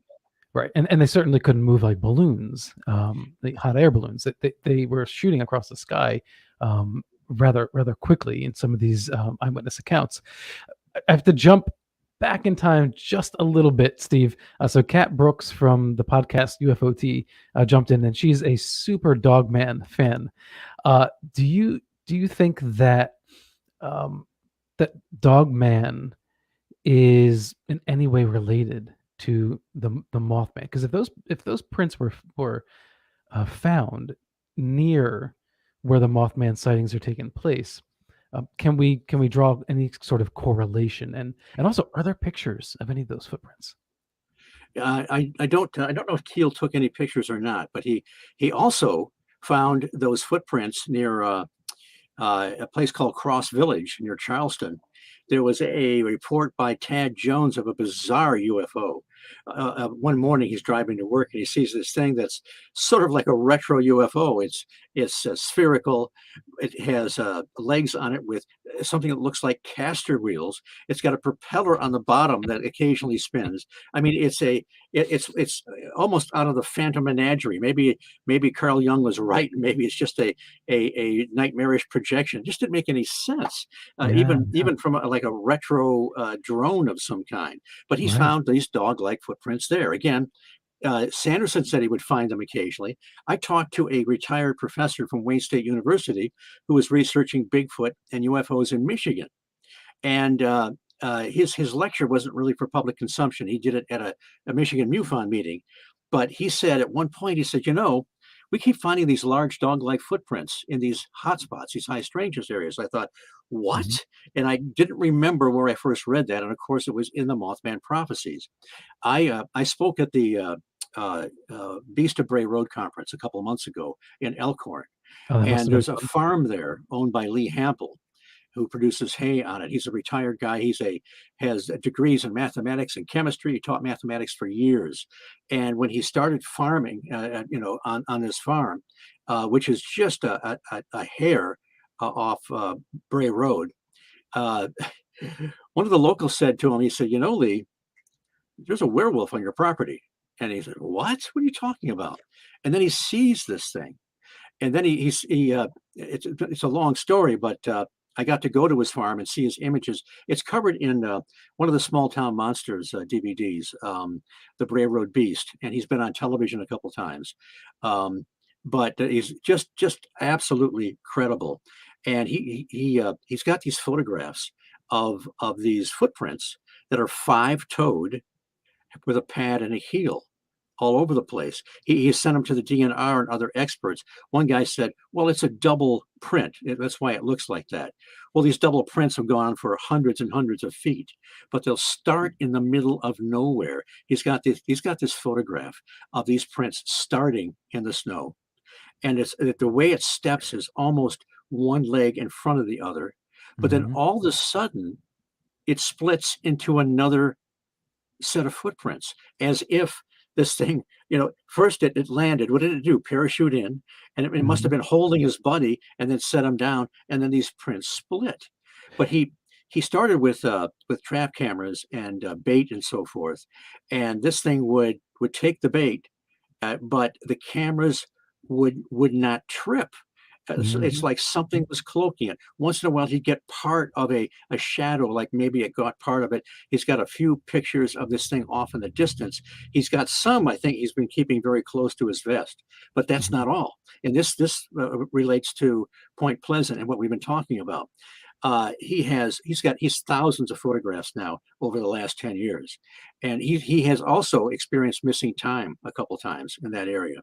right? And they certainly couldn't move like balloons, the hot air balloons. They were shooting across the sky rather quickly in some of these eyewitness accounts. I have to jump back in time just a little bit, Steve. So Kat Brooks from the podcast UFOT jumped in, and she's a super Dogman fan. Do you think that that Dogman is in any way related to the Mothman? Because if those prints were found near where the Mothman sightings are taking place, Can we draw any sort of correlation? And also, are there pictures of any of those footprints? I don't know if Keel took any pictures or not, but he also found those footprints near a place called Cross Village near Charleston. There was a report by Tad Jones of a bizarre UFO. One morning he's driving to work and he sees this thing that's sort of like a retro UFO. It's spherical. It has legs on it with something that looks like caster wheels. It's got a propeller on the bottom that occasionally spins. I mean, it's almost out of the Phantom Menagerie. Maybe Carl Jung was right. Maybe it's just a nightmarish projection. It just didn't make any sense, even from like a retro drone of some kind. But he's found these dog-like footprints there. Again, Sanderson said he would find them occasionally. I talked to a retired professor from Wayne State University who was researching Bigfoot and UFOs in Michigan. And his lecture wasn't really for public consumption. He did it at a Michigan MUFON meeting. But he said at one point, he said, we keep finding these large dog-like footprints in these hotspots, these high strangeness areas. I thought, what? And I didn't remember where I first read that. And of course, it was in the Mothman Prophecies. I spoke at the Beast of Bray Road Conference a couple of months ago in Elkhorn. And there's a farm there owned by Lee Hampel, who produces hay on it. He's a retired guy. Has degrees in mathematics and chemistry. He taught mathematics for years. And when he started farming, on this farm, which is just a hair off Bray Road, one of the locals said to him, he said, Lee, there's a werewolf on your property. And he said, what? What are you talking about? And then he sees this thing. And then it's a long story, but I got to go to his farm and see his images. It's covered in one of the Small Town Monsters DVDs, The Bray Road Beast, and he's been on television a couple times. But he's just absolutely credible. And he's got these photographs of these footprints that are 5-toed with a pad and a heel all over the place. He sent them to the DNR and other experts. One guy said, well, it's a double print. That's why it looks like that. Well, these double prints have gone on for hundreds and hundreds of feet, but they'll start in the middle of nowhere. He's got this photograph of these prints starting in the snow. And the way it steps is almost one leg in front of the other. But then all of a sudden, it splits into another set of footprints, as if this thing, first it landed. What did it do? Parachute in, and it must have been holding his buddy and then set him down, and then these prints split. But he started with trap cameras and bait and so forth, and this thing would take the bait, but the cameras would not trip. So it's like something was cloaking it. Once in a while, he'd get part of a shadow, like maybe it got part of it. He's got a few pictures of this thing off in the distance. He's got some, I think, he's been keeping very close to his vest, but that's not all. And this relates to Point Pleasant and what we've been talking about. He's thousands of photographs now over the last 10 years. And he has also experienced missing time a couple times in that area.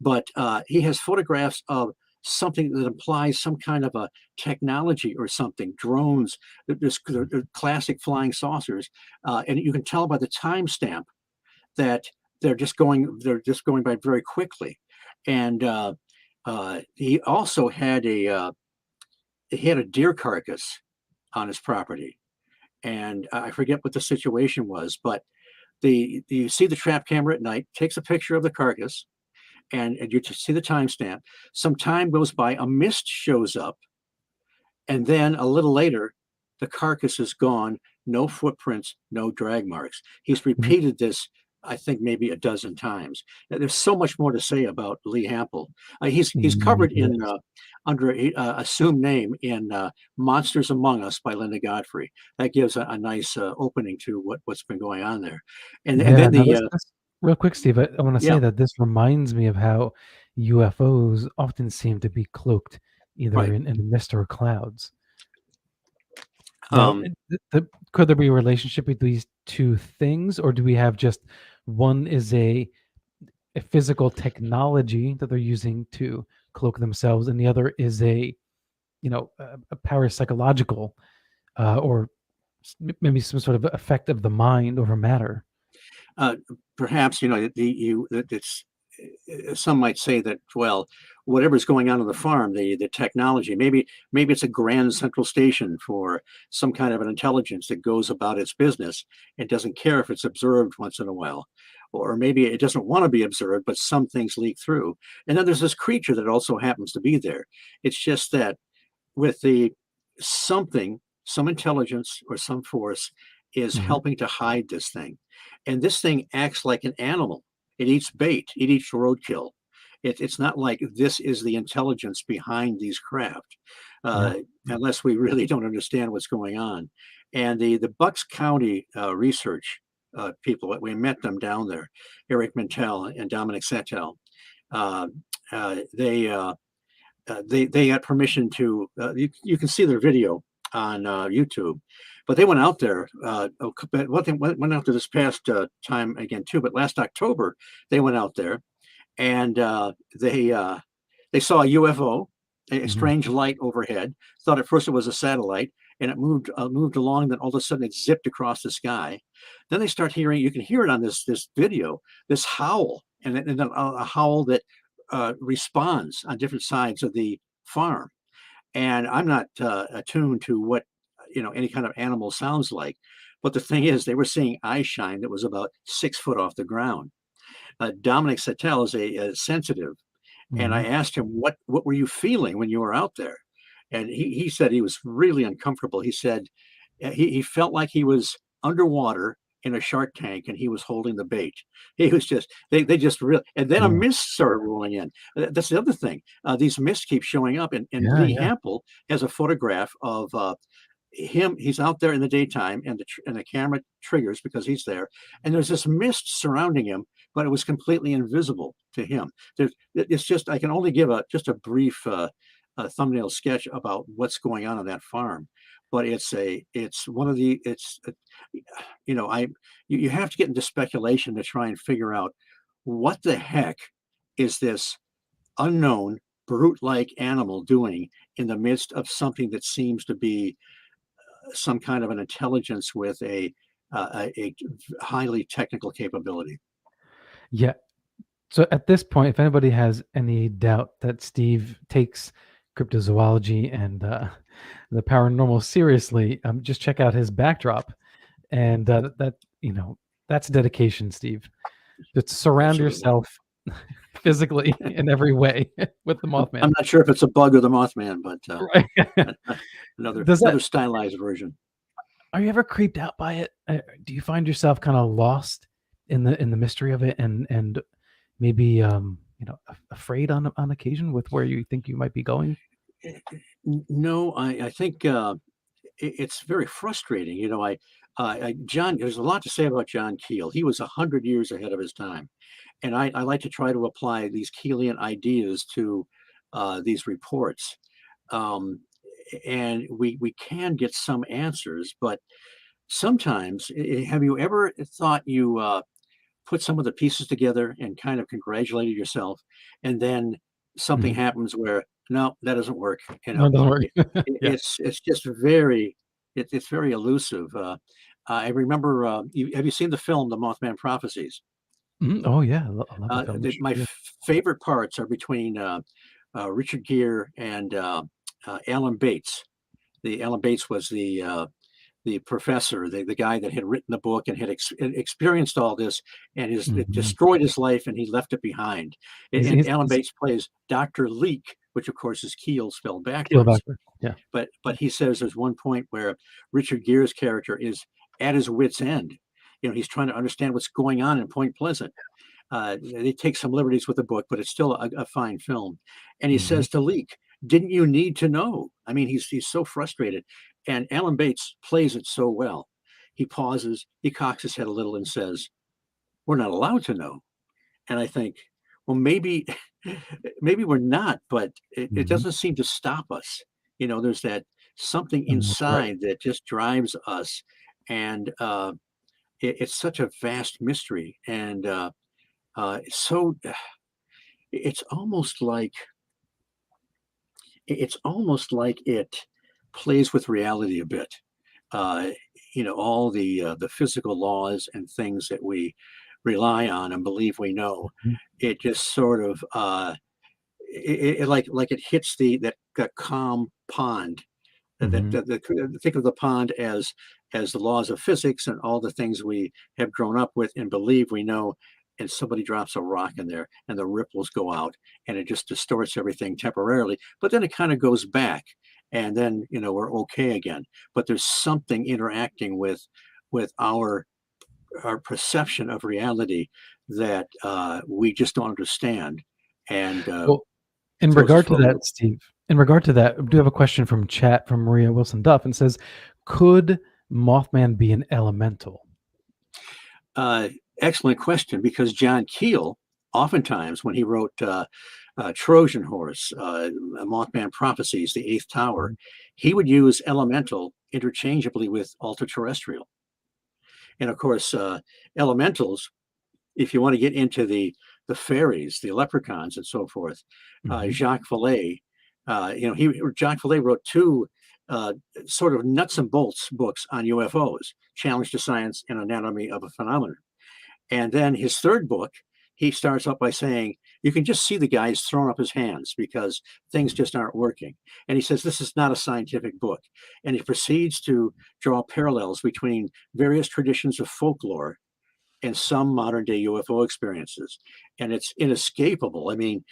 But he has photographs of something that implies some kind of a technology or something, drones, they're classic flying saucers. And you can tell by the timestamp that they're just going by very quickly. And he also had a deer carcass on his property. And I forget what the situation was, but you see the trap camera at night, takes a picture of the carcass, and you see the timestamp. Some time goes by, a mist shows up, and then a little later, the carcass is gone, no footprints, no drag marks. He's repeated this, I think, maybe a dozen times. Now, there's so much more to say about Lee Hampel. He's covered in under an assumed name in Monsters Among Us by Linda Godfrey. That gives a nice opening to what's been going on there. And then real quick, Steve, I want to say that this reminds me of how UFOs often seem to be cloaked either in mist or clouds. Now, could there be a relationship with these two things, or do we have just one is a physical technology that they're using to cloak themselves, and the other is a a parapsychological or maybe some sort of effect of the mind over matter. Perhaps it's some might say that, well, whatever's going on the farm, the technology, maybe it's a grand central station for some kind of an intelligence that goes about its business and doesn't care if it's observed once in a while, or maybe it doesn't want to be observed, but some things leak through. And then there's this creature that also happens to be there. It's just that with some intelligence or some force is Mhm. helping to hide this thing, and this thing acts like an animal. It eats bait. It eats roadkill. It's not like this is the intelligence behind these craft, Yeah. uh, unless we really don't understand what's going on. And the Bucks County research people, we met them down there, Eric Mintel and Dominic Settel. Uh, they got permission to. You can see their video on YouTube, but they went out there. Went out there this past time again too. But last October they went out there and they saw a UFO, a Mhm. strange light overhead. Thought at first it was a satellite, and it moved along. Then all of a sudden it zipped across the sky. Then they start hearing. You can hear it on this video. This howl, and then a howl that responds on different sides of the farm. And I'm not attuned to what any kind of animal sounds like, but the thing is, they were seeing eye shine that was about 6 foot off the ground. Dominic Settel is a sensitive, and I Mhm. asked him what were you feeling when you were out there, and he said he was really uncomfortable. He said he felt like he was underwater in a shark tank and he was holding the bait. He was just they just really, and then a Yeah. mist started rolling in. That's the other thing. These mists keep showing up, and Yeah. Lee Yeah. Hampel has a photograph of him. He's out there in the daytime, and the camera triggers because he's there, and there's this mist surrounding him, but it was completely invisible to him. It's just I can only give just a brief thumbnail sketch about what's going on that farm, but it's one of the it's I you have to get into speculation to try and figure out what the heck is this unknown brute-like animal doing in the midst of something that seems to be some kind of an intelligence with a highly technical capability. Yeah. So at this point, if anybody has any doubt that Steve takes cryptozoology and the paranormal seriously, just check out his backdrop, and that's dedication, Steve. Just surround Absolutely. yourself physically in every way with the I'm Mothman. not sure if it's a bug or the Mothman, but Right. another Does that? stylized version. Are you ever creeped out by it? Do you find yourself kind of lost in the mystery of it, and maybe afraid on occasion with where you think you might be going? No, I think it's very frustrating. John, there's a lot to say about John Keel. He was 100 years ahead of his time, and I like to try to apply these Keelian ideas to these reports. Um, and we can get some answers, but sometimes, have you ever thought you put some of the pieces together and kind of congratulated yourself, and then something Mhm. happens where no, that doesn't work. No, don't worry. Yeah. It's just very it's very elusive. I remember. Have you seen the film The Mothman Prophecies? Mhm. Oh yeah, I love the film. My Yeah. favorite parts are between Richard Gere and Alan Bates. The Alan Bates was the professor, the guy that had written the book and had experienced all this, and it Mhm. destroyed his life, and he left it behind. And Alan He's Bates plays Dr. Leak, which of course is Keel spelled Keel backwards. Factor. Yeah. But he says there's one point where Richard Gere's character is at his wit's end. He's trying to understand what's going on in Point Pleasant. They take some liberties with the book, but it's still a fine film. And he Mhm. says to Leak, "Didn't you need to know?" I mean, he's so frustrated, and Alan Bates plays it so well. He pauses, he cocks his head a little, and says, "We're not allowed to know." And I think, well, maybe, maybe we're not, but it Mhm. doesn't seem to stop us. There's that something That's right. inside that just drives us, and it's such a vast mystery, and it's so it's almost like it's almost like it plays with reality a bit. Uh, all the physical laws and things that we rely on and believe we know, Mhm. it just sort of like it hits that calm pond. Mhm. Think of the pond as the laws of physics and all the things we have grown up with and believe we know. And somebody drops a rock in there, and the ripples go out, and it just distorts everything temporarily. But then it kind of goes back, and then we're okay again. But there's something interacting with our perception of reality that we just don't understand, and Well, in throws us regard to for a loop. that, Steve, in regard to that, I do have a question from chat from Maria Wilson Duff, and says, "Could Mothman be an elemental?" Uh, Excellent question, because John Keel, oftentimes when he wrote Trojan Horse, Mothman Prophecies, The Eighth Tower, Mhm. he would use elemental interchangeably with ultra-terrestrial. And of course, elementals, if you want to get into the fairies, the leprechauns, and so forth, Mhm. Jacques Vallée, Jacques Vallée wrote two sort of nuts and bolts books on UFOs, Challenge to Science and Anatomy of a Phenomenon. And then his third book, he starts up by saying, you can just see the guy's throwing up his hands because things just aren't working. And he says, this is not a scientific book. And he proceeds to draw parallels between various traditions of folklore and some modern day UFO experiences. And it's inescapable. I mean,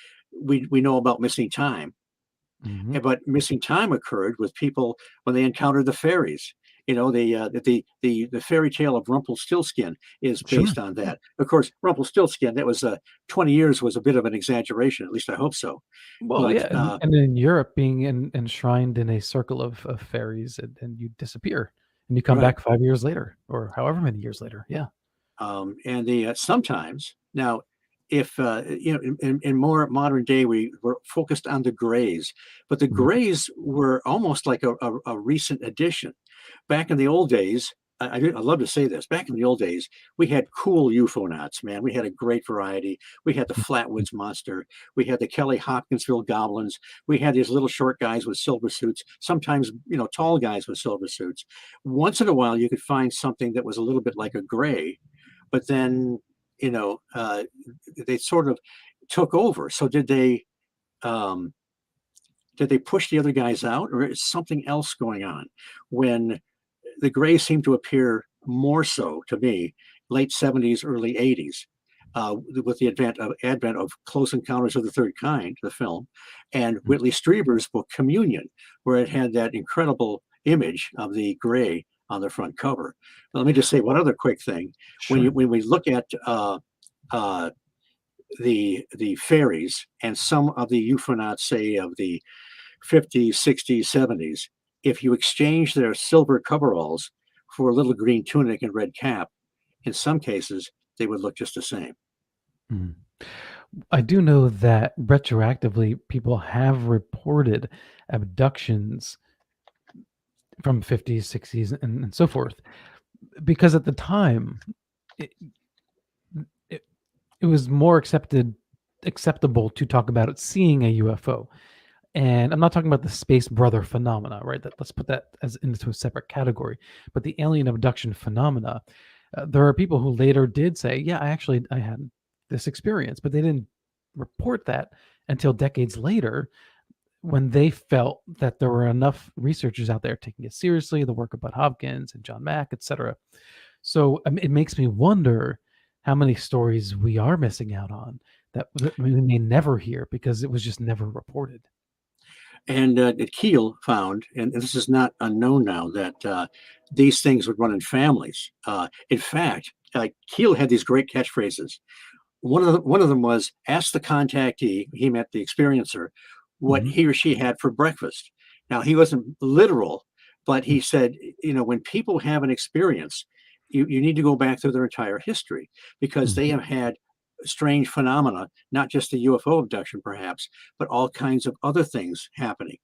we know about missing time, Mhm. but missing time occurred with people when they encountered the fairies. The fairy tale of Rumpelstiltskin is Sure. based on that. Of course, Rumpelstiltskin, that was 20 years was a bit of an exaggeration. At least I hope so. Well, But yeah, and in Europe, being enshrined in a circle of fairies, and you disappear, and you come right. back 5 years later, or however many years later. Yeah. And the sometimes now, if in more modern day, we were focused on the grays, but the Mhm. grays were almost like a recent addition. Back in the old days, I love to say this. Back in the old days, we had cool UFOnauts, man. We had a great variety. We had the Mhm. Flatwoods Monster. We had the Kelly Hopkinsville Goblins. We had these little short guys with silver suits. Sometimes, tall guys with silver suits. Once in a while, you could find something that was a little bit like a gray, but then you know uh, they sort of took over. So um, did they push the other guys out, or is something else going on? When the Greys seem to appear more so to me late 70s, early 80s. With the advent of Close Encounters of the Third Kind, the film, and Mhm. Whitley Strieber's book Communion, where it had that incredible image of the gray on the front cover. But let me just say one other quick thing. Sure. When we look at uh, the fairies and some of the UFOnauts, say of the 50s, 60s, 70s, if you exchange their silver coveralls for a little green tunic and red cap, in some cases, they would look just the same. Mhm. I do know that retroactively, people have reported abductions from 50s, 60s, and so forth, because at the time, it, it, it was more acceptable to talk about seeing a UFO. And I'm not talking about the space brother phenomena, right? That, let's put that as into a separate category. But the alien abduction phenomena, there are people who later did say, "Yeah, I had this experience," but they didn't report that until decades later, when they felt that there were enough researchers out there taking it seriously, the work of Bud Hopkins and John Mack, etc. So it makes me wonder how many stories we are missing out on that we may never hear because it was just never reported. And Keel found, and this is not unknown now, that these things would run in families. In fact, Keel had these great catchphrases. One of them was, ask the contactee, he meant the experiencer, what Mhm. he or she had for breakfast. Now, he wasn't literal, but Mm. he said, when people have an experience, you need to go back through their entire history, because they Mhm. have had strange phenomena, not just the UFO abduction, perhaps, but all kinds of other things happening.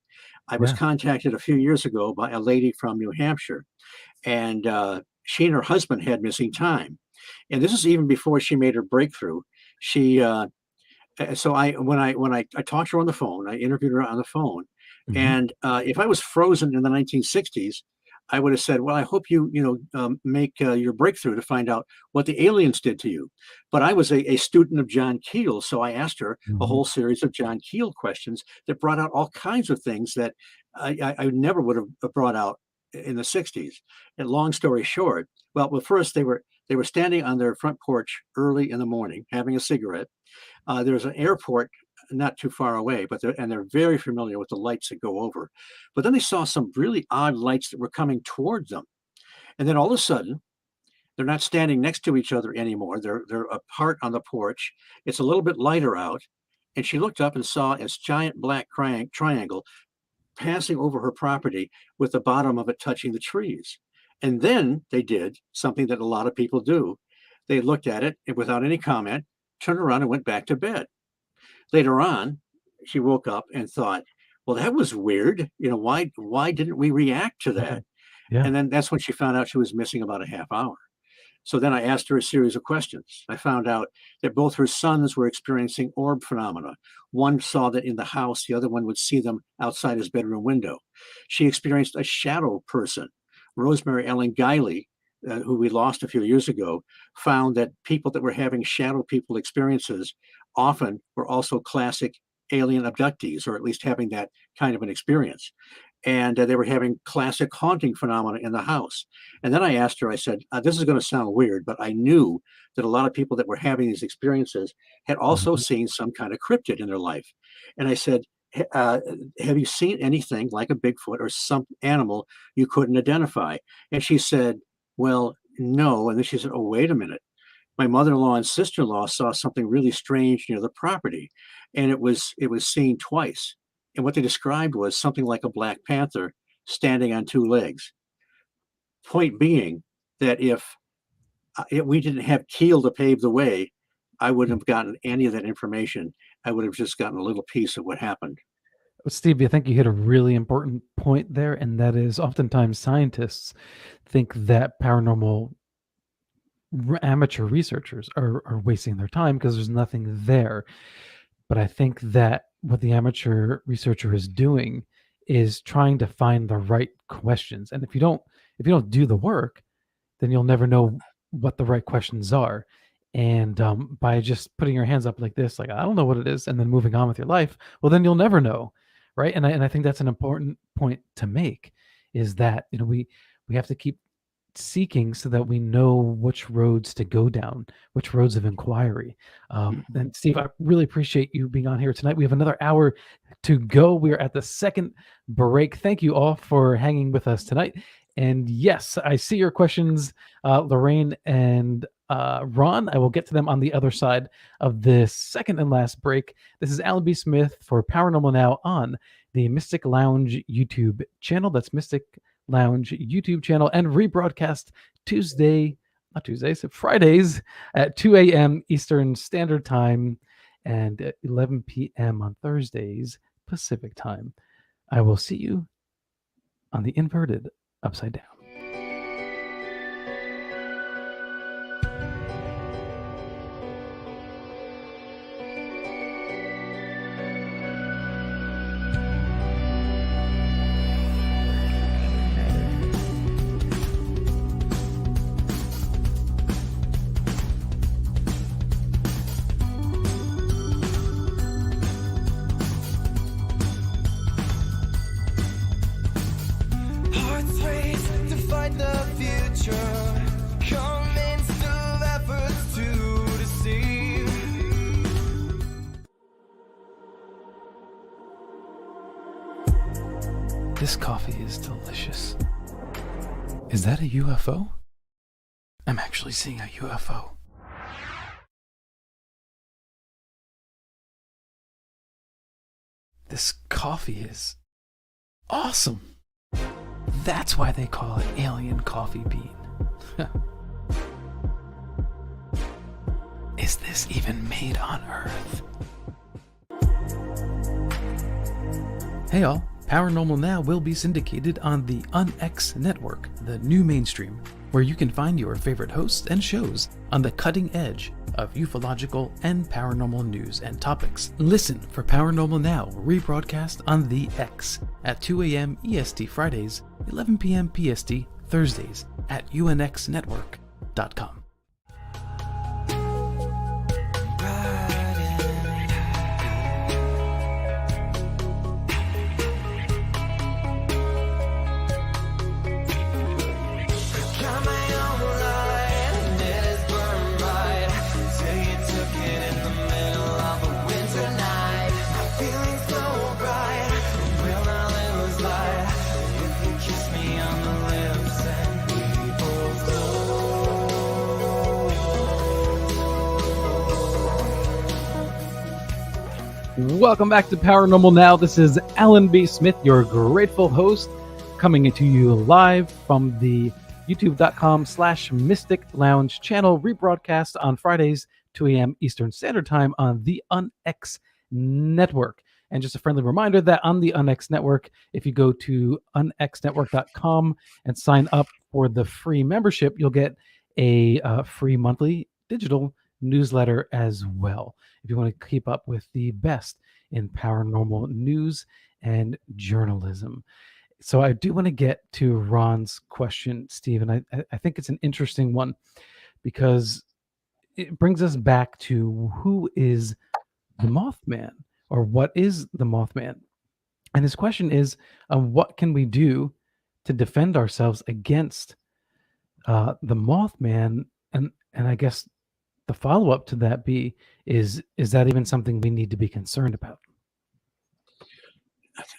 I was Yeah. contacted a few years ago by a lady from New Hampshire, and she and her husband had missing time. And this is even before she made her breakthrough. She so I when I talked to her on the phone, I interviewed her on the phone. And if I was frozen in the 1960s, I would have said, well, I hope you make your breakthrough to find out what the aliens did to you. But I was a student of John Keel, so I asked her a whole series of John Keel questions that brought out all kinds of things that I never would have brought out in the 60s. And long story short, well, first they were standing on their front porch early in the morning having a cigarette. There's an airport not too far away, but they're very familiar with the lights that go over. But then they saw some really odd lights that were coming towards them. And then all of a sudden, they're not standing next to each other anymore. They're apart on the porch. It's a little bit lighter out. And she looked up and saw this giant black triangle passing over her property with the bottom of it touching the trees. And then they did something that a lot of people do. They looked at it and without any comment, turned around and went back to bed. Later on, she woke up and thought, well, that was weird. Why didn't we react to that? Yeah. And then that's when she found out she was missing about a half hour. So then I asked her a series of questions. I found out that both her sons were experiencing orb phenomena. One saw that in the house, the other one would see them outside his bedroom window. She experienced a shadow person. Rosemary Ellen Guiley, who we lost a few years ago, found that people that were having shadow people experiences often were also classic alien abductees, or at least having that kind of an experience. And they were having classic haunting phenomena in the house. And then I asked her, I said, this is going to sound weird, but I knew that a lot of people that were having these experiences had also seen some kind of cryptid in their life. And I said, have you seen anything like a Bigfoot or some animal you couldn't identify? And she said, well, no. And then she said, oh, wait a minute. My mother-in-law and sister-in-law saw something really strange near the property, and it was seen twice. And what they described was something like a Black Panther standing on two legs. Point being that if we didn't have Keel to pave the way, I wouldn't have gotten any of that information. I would have just gotten a little piece of what happened. Steve, I think you hit a really important point there, and that is oftentimes scientists think that paranormal amateur researchers are wasting their time because there's nothing there. But I think that what the amateur researcher is doing is trying to find the right questions. And if you don't do the work, then you'll never know what the right questions are. And by just putting your hands up like this, like, I don't know what it is, and then moving on with your life, well, then you'll never know. Right. And I think that's an important point to make, is that, we have to keep seeking so that we know which roads to go down, which roads of inquiry. And Steve, I really appreciate you being on here tonight. We have another hour to go. We are at the second break. Thank you all for hanging with us tonight. And yes, I see your questions, Lorraine and Ron. I will get to them on the other side of this second and last break. This is Alan B. Smith for Paranormal Now on the Mystic Lounge YouTube channel. That's Mystic Lounge YouTube channel, and rebroadcast Fridays at 2 a.m. Eastern Standard Time and at 11 p.m. on Thursdays Pacific Time. I will see you on the inverted upside down. This coffee is delicious. Is that a UFO? I'm actually seeing a UFO. This coffee is awesome. That's why they call it alien coffee bean. Is this even made on Earth? Hey all. Paranormal Now will be syndicated on the UnX network, the new mainstream where you can find your favorite hosts and shows on the cutting edge of ufological and paranormal news and topics. Listen for Paranormal Now, rebroadcast on the X at 2 a.m. EST Fridays, 11 p.m. PST Thursdays at unxnetwork.com. Welcome back to Paranormal Now. This is Alan B. Smith, your grateful host, coming into you live from the youtube.com/Mystic Lounge channel, rebroadcast on Fridays, 2 a.m. Eastern Standard Time on the UnX Network. And just a friendly reminder that on the UnX Network, if you go to unxnetwork.com and sign up for the free membership, you'll get a free monthly digital newsletter as well, if you want to keep up with the best in paranormal news and journalism. So I do want to get to Ron's question, Steve, and I think it's an interesting one because it brings us back to who is the Mothman, or what is the Mothman? And his question is, what can we do to defend ourselves against the Mothman? And I guess the follow-up to that is that even something we need to be concerned about?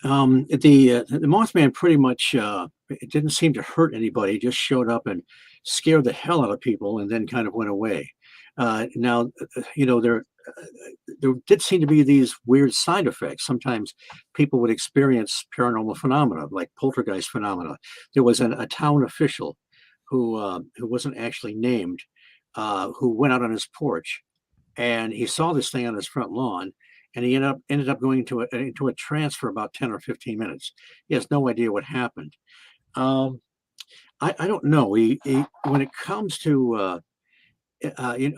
The Mothman pretty much it didn't seem to hurt anybody. It just showed up and scared the hell out of people, and then kind of went away. Now, there did seem to be these weird side effects. Sometimes people would experience paranormal phenomena, like poltergeist phenomena. There was a town official who wasn't actually named, who went out on his porch, and he saw this thing on his front lawn, and he ended up going into a trance for about 10 or 15 minutes. He has no idea what happened. I don't know. When it comes to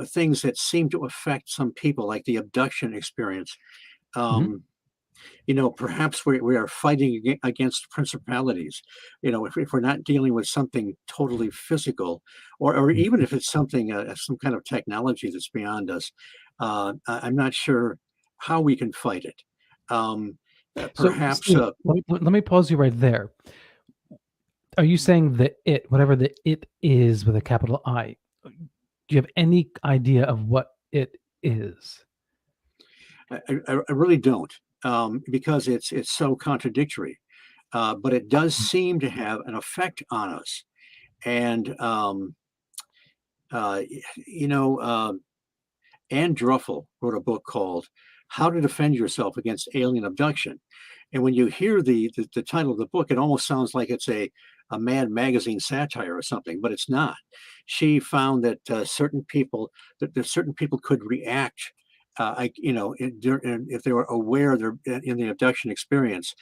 things that seem to affect some people, like the abduction experience, perhaps we are fighting against principalities. If we're not dealing with something totally physical, or even if it's something, some kind of technology that's beyond us, I'm not sure how we can fight it. Perhaps. So, Steve, let me pause you right there. Are you saying that whatever the it is with a capital I, do you have any idea of what it is? I really don't, because it's so contradictory. But it does seem to have an effect on us. And, Ann Druffel wrote a book called How to Defend Yourself Against Alien Abduction. And when you hear the title of the book, it almost sounds like it's a Mad Magazine satire or something, but it's not. She found that certain people could react, if they were aware they're in the abduction experience.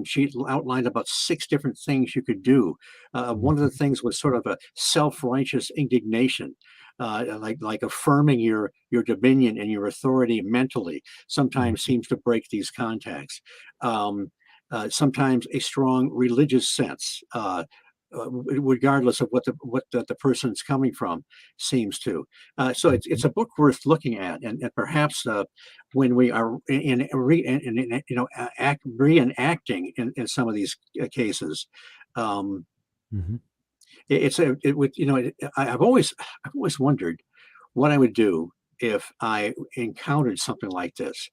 She outlined about 6 different things you could do. One of the things was sort of a self-righteous indignation. Like affirming your dominion and your authority mentally sometimes seems to break these contacts. Sometimes a strong religious sense, regardless of what the person's coming from, seems to. So it's a book worth looking at, and perhaps when we are reenacting in some of these cases. I've always wondered what I would do if I encountered something like this.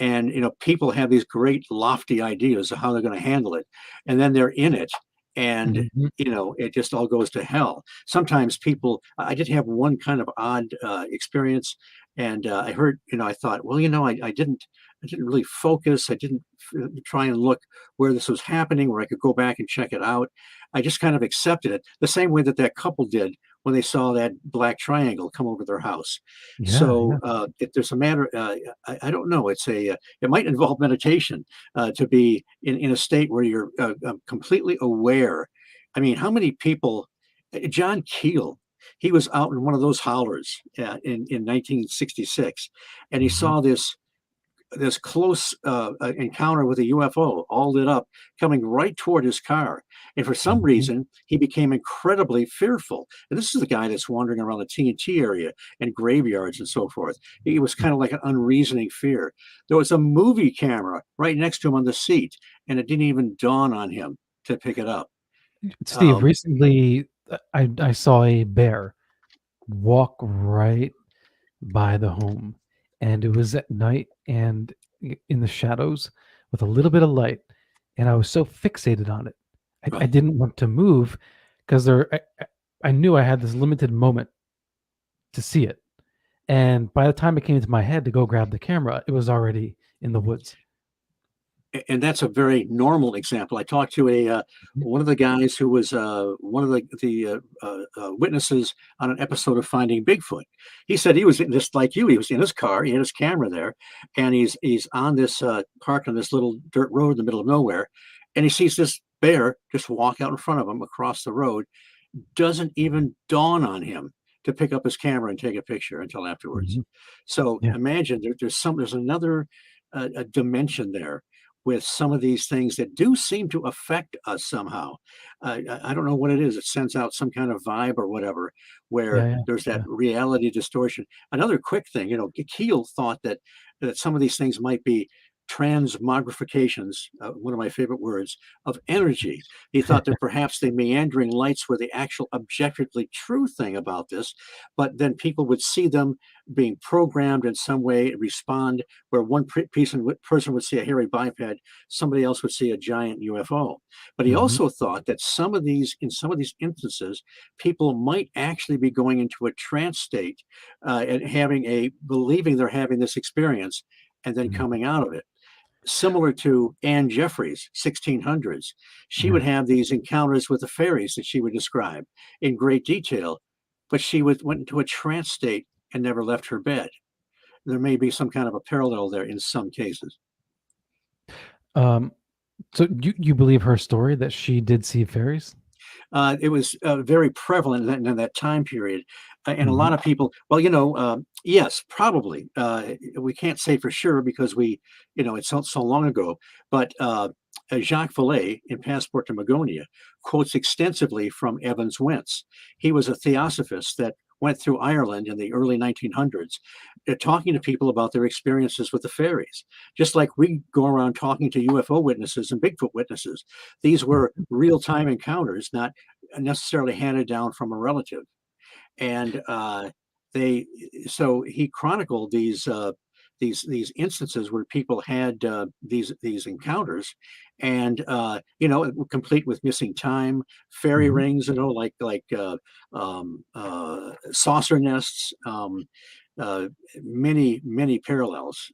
And people have these great lofty ideas of how they're going to handle it, and then they're in it, and it just all goes to hell. Sometimes I did have one kind of odd experience, and I heard, I thought, well, I didn't really focus. I didn't try and look where this was happening, where I could go back and check it out. I just kind of accepted it the same way that couple did when they saw that black triangle come over their house. If there's a matter, I don't know. It might involve meditation to be in a state where you're completely aware. I mean, how many people John Keel, he was out in one of those hollers in 1966, and he Mhm. saw this close encounter with a UFO, all lit up, coming right toward his car. And for some Mhm. reason, he became incredibly fearful. And this is the guy that's wandering around the TNT area and graveyards and so forth. It was kind of like an unreasoning fear. There was a movie camera right next to him on the seat, and it didn't even dawn on him to pick it up. Steve, Um, recently I saw a bear walk right by the home, and it was at night and in the shadows with a little bit of light, and I was so fixated on it. I right. didn't want to move because I knew I had this limited moment to see it. And by the time it came into my head to go grab the camera, it was already in the woods. And that's a very normal example. I talked to a Mhm. one of the guys who was one of the witnesses on an episode of Finding Bigfoot. He said he was just like you. He was in his car. He had his camera there, and he's on this parked on this little dirt road in the middle of nowhere, and he sees this bear just walk out in front of him across the road. Doesn't even dawn on him to pick up his camera and take a picture until afterwards. Mhm. So Yeah. imagine there's another a dimension there with some of these things that do seem to affect us somehow. I don't know what it is. It sends out some kind of vibe or whatever, where Yeah, yeah, there's that yeah. reality distortion. Another quick thing, Keel thought that some of these things might be transmogrifications, one of my favorite words, of energy. He thought that perhaps the meandering lights were the actual objectively true thing about this, but then people would see them being programmed in some way, respond, where one person would see a hairy biped, somebody else would see a giant UFO. But he Mhm. also thought that in some of these instances, people might actually be going into a trance state and believing they're having this experience and then Mhm. coming out of it, similar to Anne Jeffreys, 1600s. She Yeah. would have these encounters with the fairies that she would describe in great detail, but went into a trance state and never left her bed. There may be some kind of a parallel there in some cases. Um, so you believe her story that she did see fairies? It was very prevalent in that time period. And a Mhm. lot of people, well, yes, probably. We can't say for sure because it's so long ago. But Jacques Vallee in Passport to Magonia quotes extensively from Evans Wentz. He was a theosophist that went through Ireland in the early 1900s, talking to people about their experiences with the fairies. Just like we go around talking to UFO witnesses and Bigfoot witnesses. These were Mhm. real time encounters, not necessarily handed down from a relative. And they, so he chronicled these instances where people had these encounters, and complete with missing time, fairy Mhm. rings, saucer nests, uh, many parallels.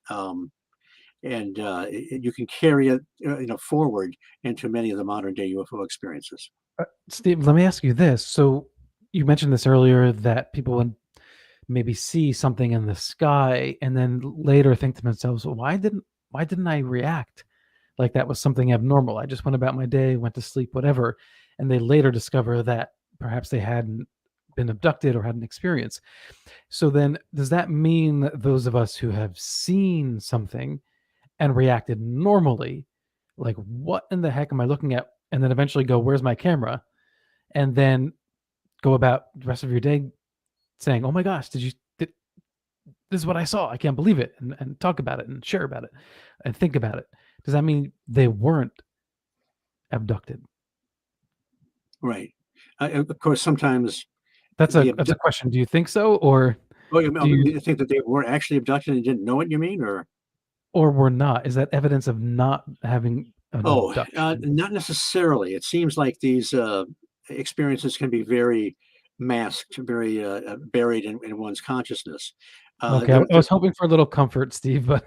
And you can carry it forward into many of the modern day UFO experiences. Steve, let me ask you this. So you mentioned this earlier that people would maybe see something in the sky and then later think to themselves, "Well, why didn't I react like that was something abnormal? I just went about my day, went to sleep, whatever." And they later discover that perhaps they hadn't been abducted or had an experience. So then does that mean that those of us who have seen something and reacted normally, like, what in the heck am I looking at? And then eventually go, "Where's my camera?" And then go about the rest of your day saying, "Oh my gosh, this is what I saw. I can't believe it," and talk about it and share about it and think about it. Does that mean they weren't abducted? Right. Of course, sometimes That's a the that's a abdu- question. Do you think so, or oh, do you you think that they were actually abducted and didn't know it? You mean, or or were not? Is that evidence of not having an abduction? not necessarily. It seems like these experiences can be very masked, very buried in one's consciousness. Uh, Okay, I there, I was hoping for a little comfort, Steve, but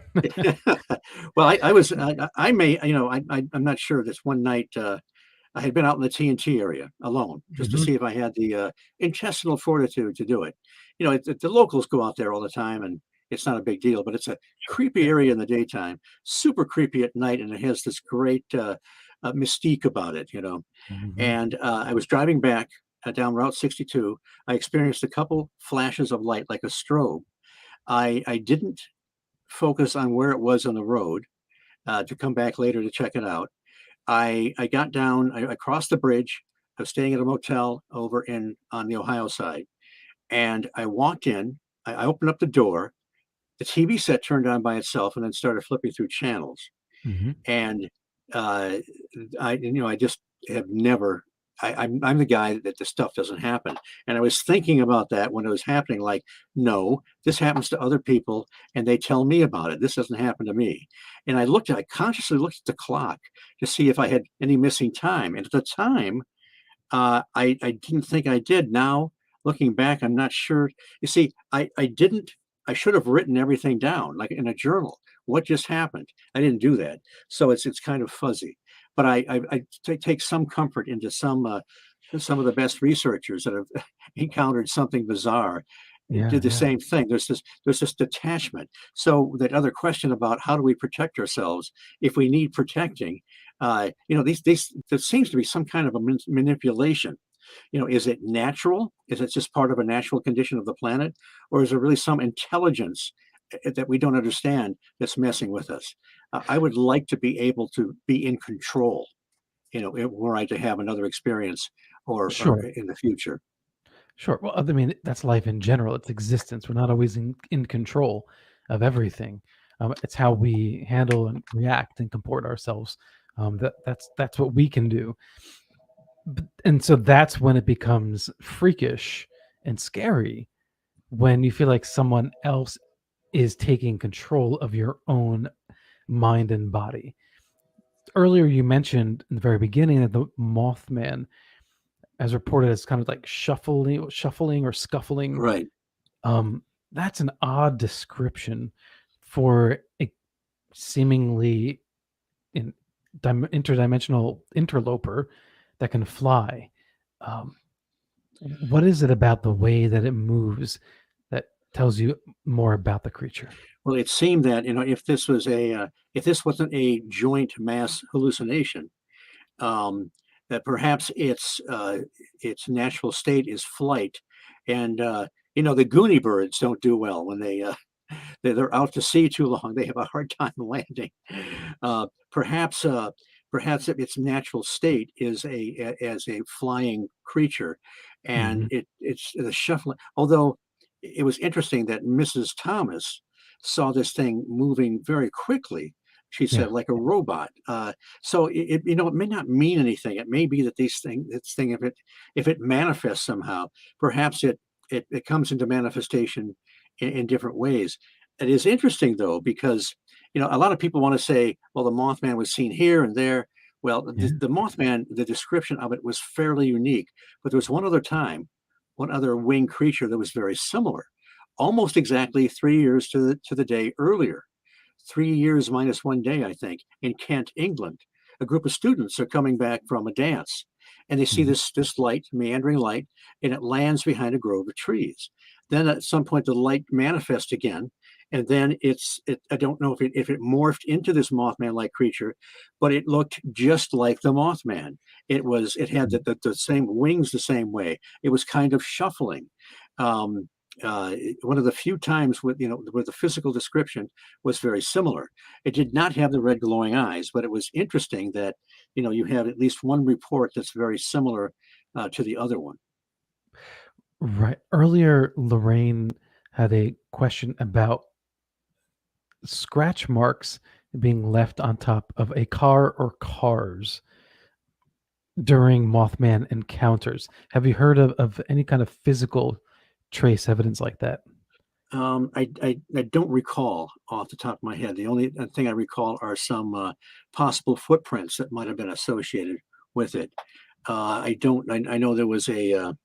well, I was, I may, I'm not sure. This one night, I had been out in the TNT area alone just to Mhm. see if I had the intestinal fortitude to do it. The locals go out there all the time, and it's not a big deal, but it's a creepy Yeah. area in the daytime, super creepy at night, and it has this great mystique about it. Mhm. And I was driving back down Route 62. I experienced a couple flashes of light like a strobe. I didn't focus on where it was on the road to come back later to check it out. I got down, I crossed the bridge. I was staying at a motel over on the Ohio side. And I walked in, I opened up the door. The TV set turned on by itself and then started flipping through channels. Hmm. And I just have never. I'm the guy that the stuff doesn't happen. And I was thinking about that when it was happening. Like, no, this happens to other people, and they tell me about it. This doesn't happen to me. And I consciously looked at the clock to see if I had any missing time. And at the time, I didn't think I did. Now, looking back, I'm not sure. You see, I didn't. I should have written everything down, like in a journal. What just happened? I didn't do that, so it's kind of fuzzy. But I take some comfort into some of the best researchers that have encountered something bizarre Yeah, did the yeah, same thing. There's this detachment. So that other question about how do we protect ourselves if we need protecting, these there seems to be some kind of a manipulation. Is it natural? Is it just part of a natural condition of the planet, or is there really some intelligence that we don't understand that's messing with us? I would like to be able to be in control, were I to have another experience or sure, in the future. sure. Well, I mean, that's life in general. It's existence. We're not always in control of everything. It's how we handle and react and comport ourselves. That's what we can do. And so that's when it becomes freakish and scary, when you feel like someone else is taking control of your own mind and body. Earlier, you mentioned in the very beginning that the Mothman, as reported, as kind of like shuffling or scuffling. Right. That's an odd description for a seemingly interdimensional interloper that can fly. Um, what is it about the way that it moves that tells you more about the creature? Well, it seemed that if this wasn't a joint mass hallucination, um, that perhaps its natural state is flight, and the Goonie birds don't do well when they're out to sea too long. They have a hard time landing. Uh, perhaps perhaps its natural state is as a flying creature, and Hmm. it's the shuffling. Although it was interesting that Mrs. Thomas saw this thing moving very quickly. She Yeah. said, like a robot. So it may not mean anything. It may be that this thing, if it manifests somehow, perhaps it comes into manifestation in different ways. It is interesting though, because a lot of people want to say, well, the Mothman was seen here and there. Well, Yeah. the Mothman, the description of it was fairly unique, but there was one other time, one other winged creature that was very similar, almost exactly 3 years to the day earlier. 3 years minus one day, I think, in Kent, England. A group of students are coming back from a dance, and they see Mhm. this light, meandering light, and it lands behind a grove of trees. Then at some point, the light manifests again, and then I don't know if it morphed into this Mothman-like creature, but it looked just like the Mothman. It had the same wings the same way. It was kind of shuffling. Um, One of the few times where the physical description was very similar. It did not have the red glowing eyes, but it was interesting that you have at least one report that's very similar to the other one. Right. Earlier, Lorraine had a question about scratch marks being left on top of a car or cars during Mothman encounters. Have you heard of any kind of physical trace evidence like that? I don't recall off the top of my head. The only thing I recall are some possible footprints that might have been associated with it. I don't. I know there was a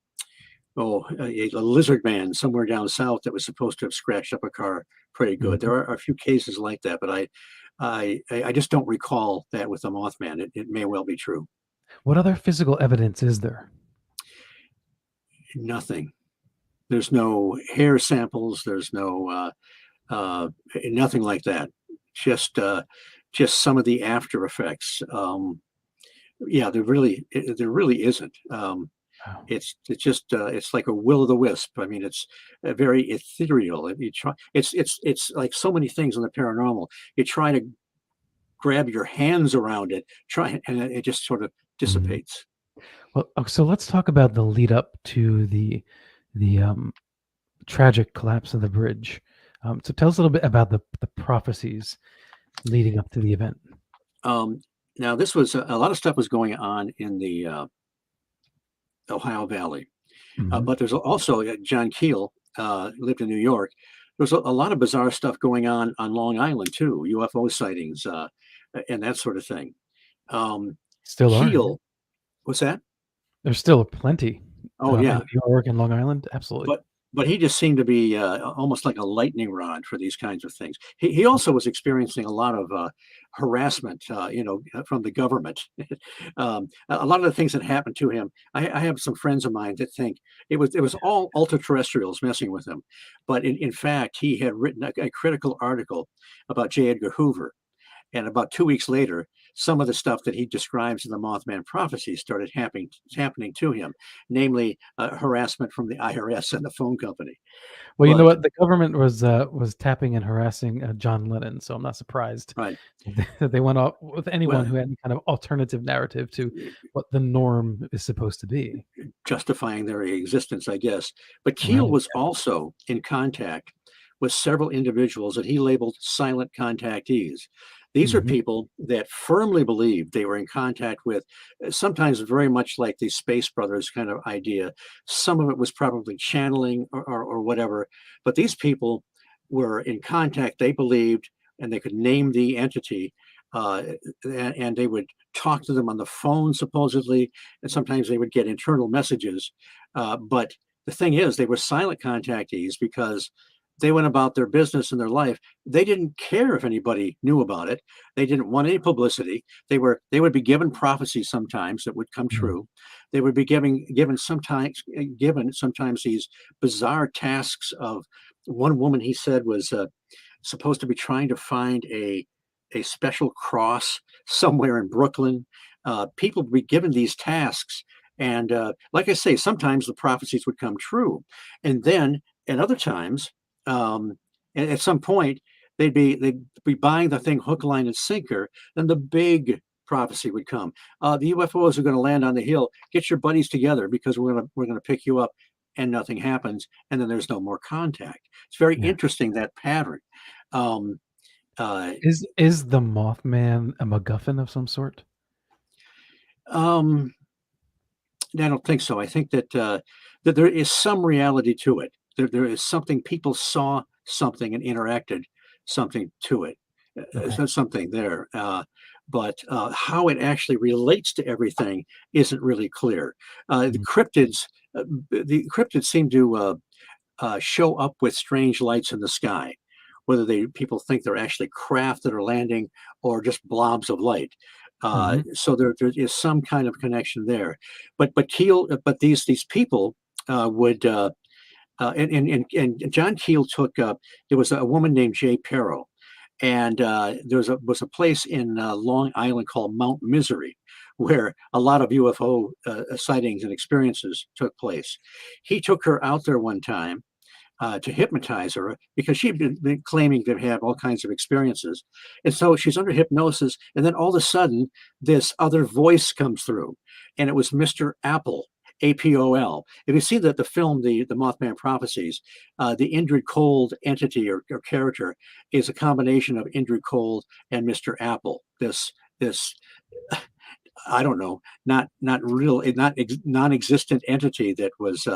lizard man somewhere down south that was supposed to have scratched up a car pretty good. Mhm. There are a few cases like that, but I just don't recall that with the Mothman. It may well be true. What other physical evidence is there? Nothing. There's no hair samples. There's no nothing like that. Just just some of the after effects. Yeah, there really isn't. Wow. It's just it's like a will o' the wisp. I mean, it's very ethereal. You try, it's like so many things in the paranormal. You try to grab your hands around it, try, and it just sort of Mhm. dissipates. Well, so let's talk about the lead up to the tragic collapse of the bridge. So tell us a little bit about the prophecies leading up to the event. Um, Now, this was a lot of stuff was going on in the Ohio Valley, Mhm. but there's also John Keel lived in New York. There's a lot of bizarre stuff going on Long Island too, UFO sightings and that sort of thing. Um, Still are. Yeah. Keel, what's that? There's still plenty Oh in yeah, New York and Long Island. Absolutely. but he just seemed to be almost like a lightning rod for these kinds of things. He also was experiencing a lot of harassment, from the government. A lot of the things that happened to him. I have some friends of mine that think it was all ultra terrestrials messing with him, but in fact he had written a critical article about J. Edgar Hoover. And about 2 weeks later, some of the stuff that he describes in the Mothman Prophecies started happening to him, namely harassment from the IRS and the phone company. Well, you know But what? The government was tapping and harassing John Lennon, so I'm not surprised right, that they went off with anyone well, who had any kind of alternative narrative to what the norm is supposed to be. justifying their existence, I guess. But Keel Right. was also in contact with several individuals that he labeled silent contactees. These are Mhm. people that firmly believed they were in contact with, sometimes very much like the Space Brothers kind of idea. Some of it was probably channeling or whatever, but these people were in contact, they believed, and they could name the entity. Uh, and they would talk to them on the phone, supposedly, and sometimes they would get internal messages. But the thing is, they were silent contactees because they went about their business and their life. They didn't care if anybody knew about it. They didn't want any publicity. They would be given prophecies sometimes that would come Mm. true. They would be given sometimes these bizarre tasks of one woman he said was supposed to be trying to find a special cross somewhere in Brooklyn. People would be given these tasks. And like I say, sometimes the prophecies would come true. And then at other times, um, at some point, they'd be buying the thing hook, line, and sinker. Then the big prophecy would come. The UFOs are going to land on the hill. Get your buddies together because we're gonna pick you up, and nothing happens. And then there's no more contact. It's very Yeah. interesting, that pattern. Um, uh, Is the Mothman a MacGuffin of some sort? um, I don't think so. I think that there is some reality to it. There is something, people saw something and interacted something to it. Okay. There's something there, but how it actually relates to everything isn't really clear. The Mm. cryptids, the cryptids seem to show up with strange lights in the sky, whether people think they're actually craft that are landing or just blobs of light. Mhm. So there is some kind of connection there. But these people would and John Keel took there was a woman named Jay Perro, and there was a place in Long Island called Mount Misery, where a lot of UFO sightings and experiences took place. He took her out there one time to hypnotize her because she'd been claiming to have all kinds of experiences. And so she's under hypnosis. And then all of a sudden, this other voice comes through, and it was Mr. Apple. APOL. If you see that the film, the Mothman Prophecies, the Indrid Cold entity or character is a combination of Indrid Cold and Mr. Apple. This I don't know, not real, non-existent entity that was,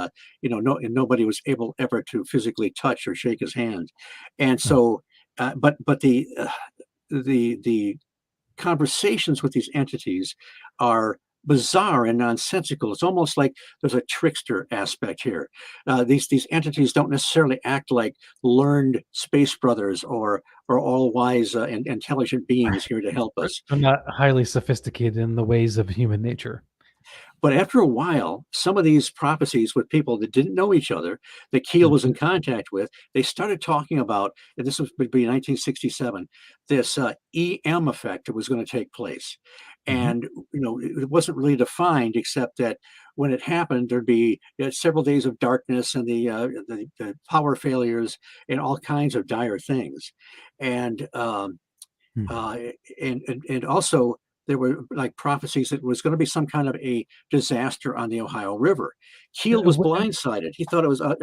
nobody was able ever to physically touch or shake his hand, and Huh. so, but the conversations with these entities are bizarre and nonsensical. It's almost like there's a trickster aspect here. These entities don't necessarily act like learned space brothers or all wise and intelligent beings here to help us. They're not highly sophisticated in the ways of human nature. But after a while, some of these prophecies with people that didn't know each other, that Keel was in Mhm. contact with, they started talking about, and would be 1967, this EM effect that was going to take place. And it wasn't really defined, except that when it happened, there'd be several days of darkness and the power failures and all kinds of dire things. And uh, and also there were like prophecies that it was going to be some kind of a disaster on the Ohio River. Keel was blindsided. He thought it was a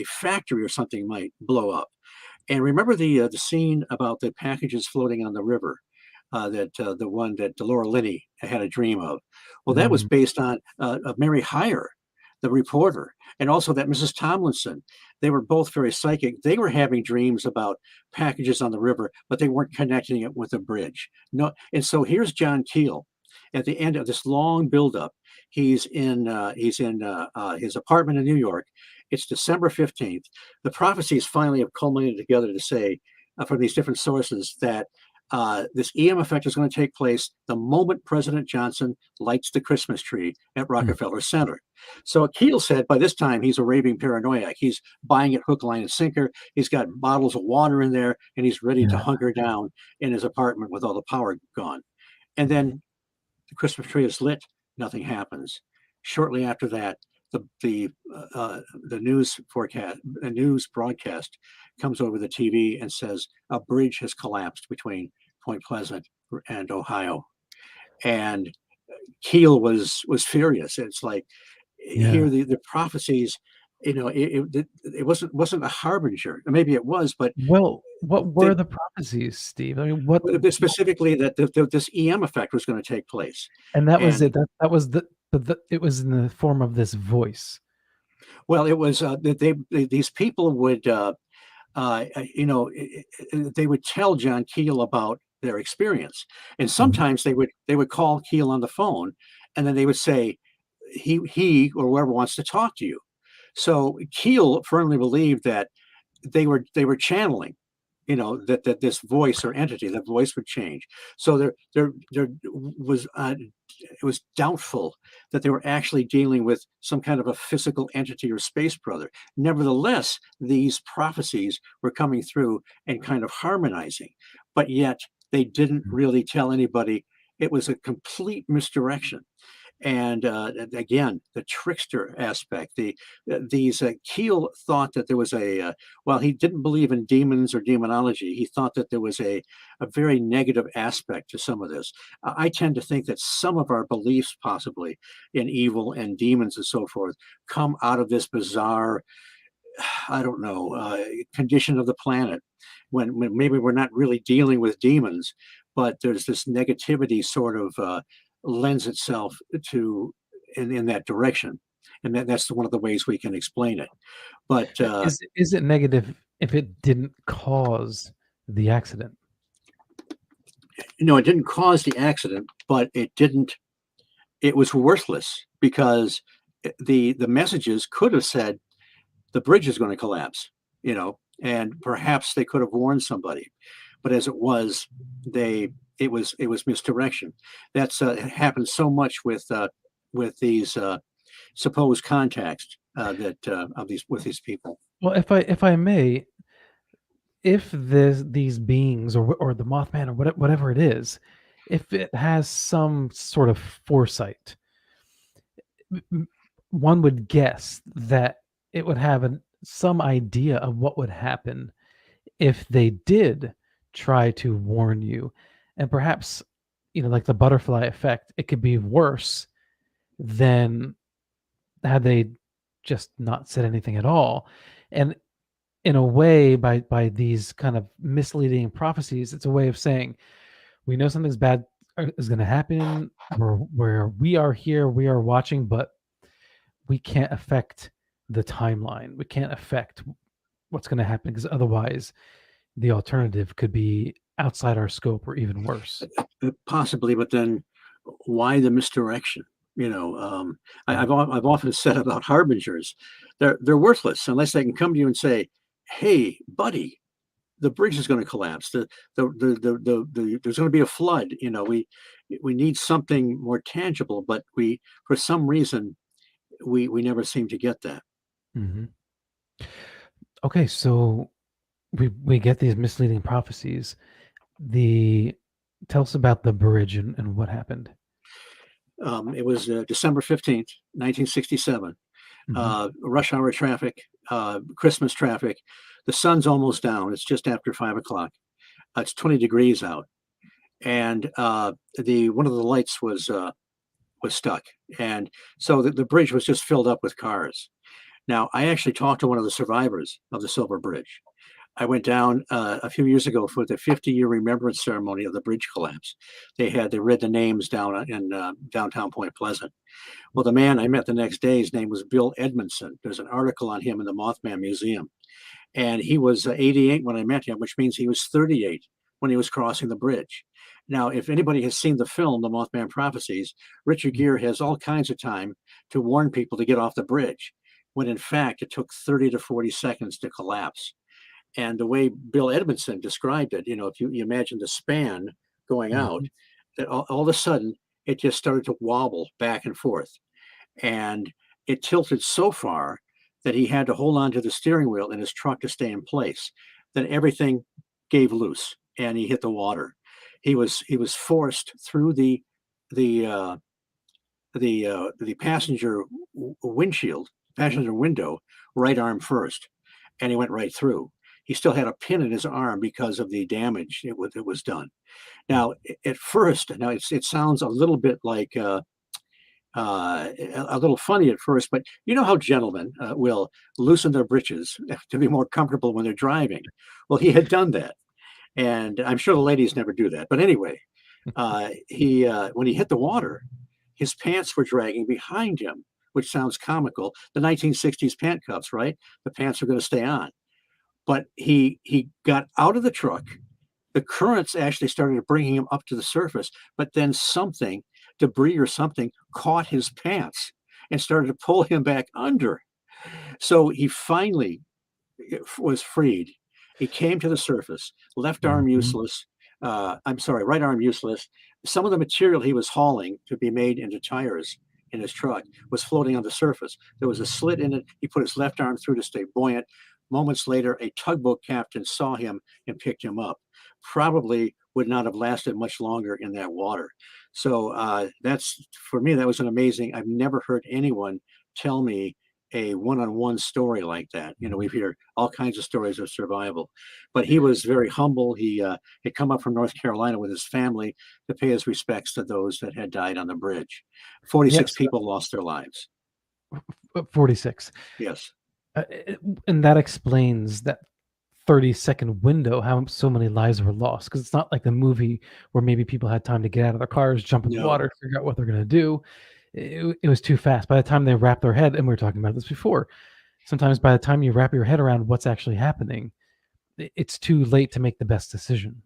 factory or something might blow up. And remember the scene about the packages floating on the river, the one that Laura Linney had a dream of. Well, that was based on Mary Hyre, the reporter, and also that Mrs. Tomlinson. They were both very psychic. They were having dreams about packages on the river, but they weren't connecting it with a bridge. No, and so here's John Keel at the end of this long buildup. He's in his apartment in New York. It's December 15th. The prophecies finally have culminated together to say, from these different sources, that this EM effect is going to take place the moment President Johnson lights the Christmas tree at Rockefeller Center. So Keel said by this time he's a raving paranoiac. He's buying it hook, line, and sinker. He's got bottles of water in there, and he's ready to hunker down in his apartment with all the power gone. And then the Christmas tree is lit. Nothing happens. Shortly after that, the news broadcast comes over the TV and says a bridge has collapsed between Point Pleasant and Ohio, and Keel was furious. It's like here the prophecies, it wasn't a harbinger. Maybe it was, but what were the prophecies, Steve? I mean, what specifically that this EM effect was going to take place, and that was it. That was it was in the form of this voice. Well, it was that these people would they would tell John Keel about their experience, and sometimes they would call Keel on the phone, and then they would say he or whoever wants to talk to you. So Keel firmly believed that they were channeling, that this voice or entity, that voice would change. So there was it was doubtful that they were actually dealing with some kind of a physical entity or space brother. Nevertheless, these prophecies were coming through and kind of harmonizing, but yet they didn't really tell anybody. It was a complete misdirection. And again, the trickster aspect. Keel thought that there was he didn't believe in demons or demonology. He thought that there was a very negative aspect to some of this. I tend to think that some of our beliefs, possibly in evil and demons and so forth, come out of this bizarre, condition of the planet, when maybe we're not really dealing with demons, but there's this negativity sort of lends itself to in that direction, and that's one of the ways we can explain it. But is it negative if it didn't cause the accident? No, it didn't cause the accident, but it was worthless, because the messages could have said the bridge is going to collapse, and perhaps they could have warned somebody, but as it was, it was misdirection. That's happened so much with these supposed contacts with these people. Well, if I may, if these beings or the Mothman or whatever it is, if it has some sort of foresight, one would guess that it would have some idea of what would happen if they did try to warn you. And perhaps, like the butterfly effect, it could be worse than had they just not said anything at all. And in a way, by these kind of misleading prophecies, it's a way of saying, we know something's bad is going to happen, where we are here, we are watching, but we can't affect the timeline. We can't affect what's going to happen, because otherwise the alternative could be outside our scope or even worse. Possibly, but then why the misdirection? I've often said about harbingers, they're worthless unless they can come to you and say, "Hey, buddy, the bridge is going to collapse. There's going to be a flood. We need something more tangible." But for some reason, we never seem to get that. Mm-hmm. Okay, so we get these misleading prophecies. The Tell us about the bridge and what happened. It was December 15th, 1967. Mhm. Rush hour traffic, Christmas traffic. The sun's almost down. It's just after 5 o'clock. It's 20 degrees out, and the one of the lights was stuck, and so the bridge was just filled up with cars. Now, I actually talked to one of the survivors of the Silver Bridge. I went down a few years ago for the 50-year remembrance ceremony of the bridge collapse. They read the names down in downtown Point Pleasant. Well, the man I met the next day, his name was Bill Edmondson. There's an article on him in the Mothman Museum, and he was 88 when I met him, which means he was 38 when he was crossing the bridge. Now, if anybody has seen the film, The Mothman Prophecies, Richard Gere has all kinds of time to warn people to get off the bridge, when in fact it took 30 to 40 seconds to collapse. And the way Bill Edmondson described it, if you imagine the span going out, Mhm. that all of a sudden it just started to wobble back and forth. And it tilted so far that he had to hold on to the steering wheel in his truck to stay in place. Then everything gave loose and he hit the water. He was forced through the the passenger window, right arm first, and he went right through. He still had a pin in his arm because of the damage it was done. Now, at first, it sounds a little bit like a little funny at first, but you know how gentlemen will loosen their breeches to be more comfortable when they're driving. Well, he had done that, and I'm sure the ladies never do that. But anyway, he when he hit the water, his pants were dragging behind him, which sounds comical. The 1960s pant cuffs, right? The pants are going to stay on. But he got out of the truck. The currents actually started bringing him up to the surface, but then something, debris or something, caught his pants and started to pull him back under. So he finally was freed. He came to the surface, left arm Mhm. useless. I'm sorry, right arm useless. Some of the material he was hauling to be made into tires in his truck was floating on the surface. There was a slit in it. He put his left arm through to stay buoyant. Moments later, a tugboat captain saw him and picked him up. Probably would not have lasted much longer in that water. So that's, for me, that was an amazing. I've never heard anyone tell me a one-on-one story like that. We hear all kinds of stories of survival, but he was very humble. He had come up from North Carolina with his family to pay his respects to those that had died on the bridge. 46 Yes, people lost their lives. 46. Yes. And that explains that 30-second window, how so many lives were lost. Because it's not like the movie where maybe people had time to get out of their cars, jump in the No. water, figure out what they're going to do. It was too fast. By the time they wrap their head, and we were talking about this before, sometimes by the time you wrap your head around what's actually happening, it's too late to make the best decision.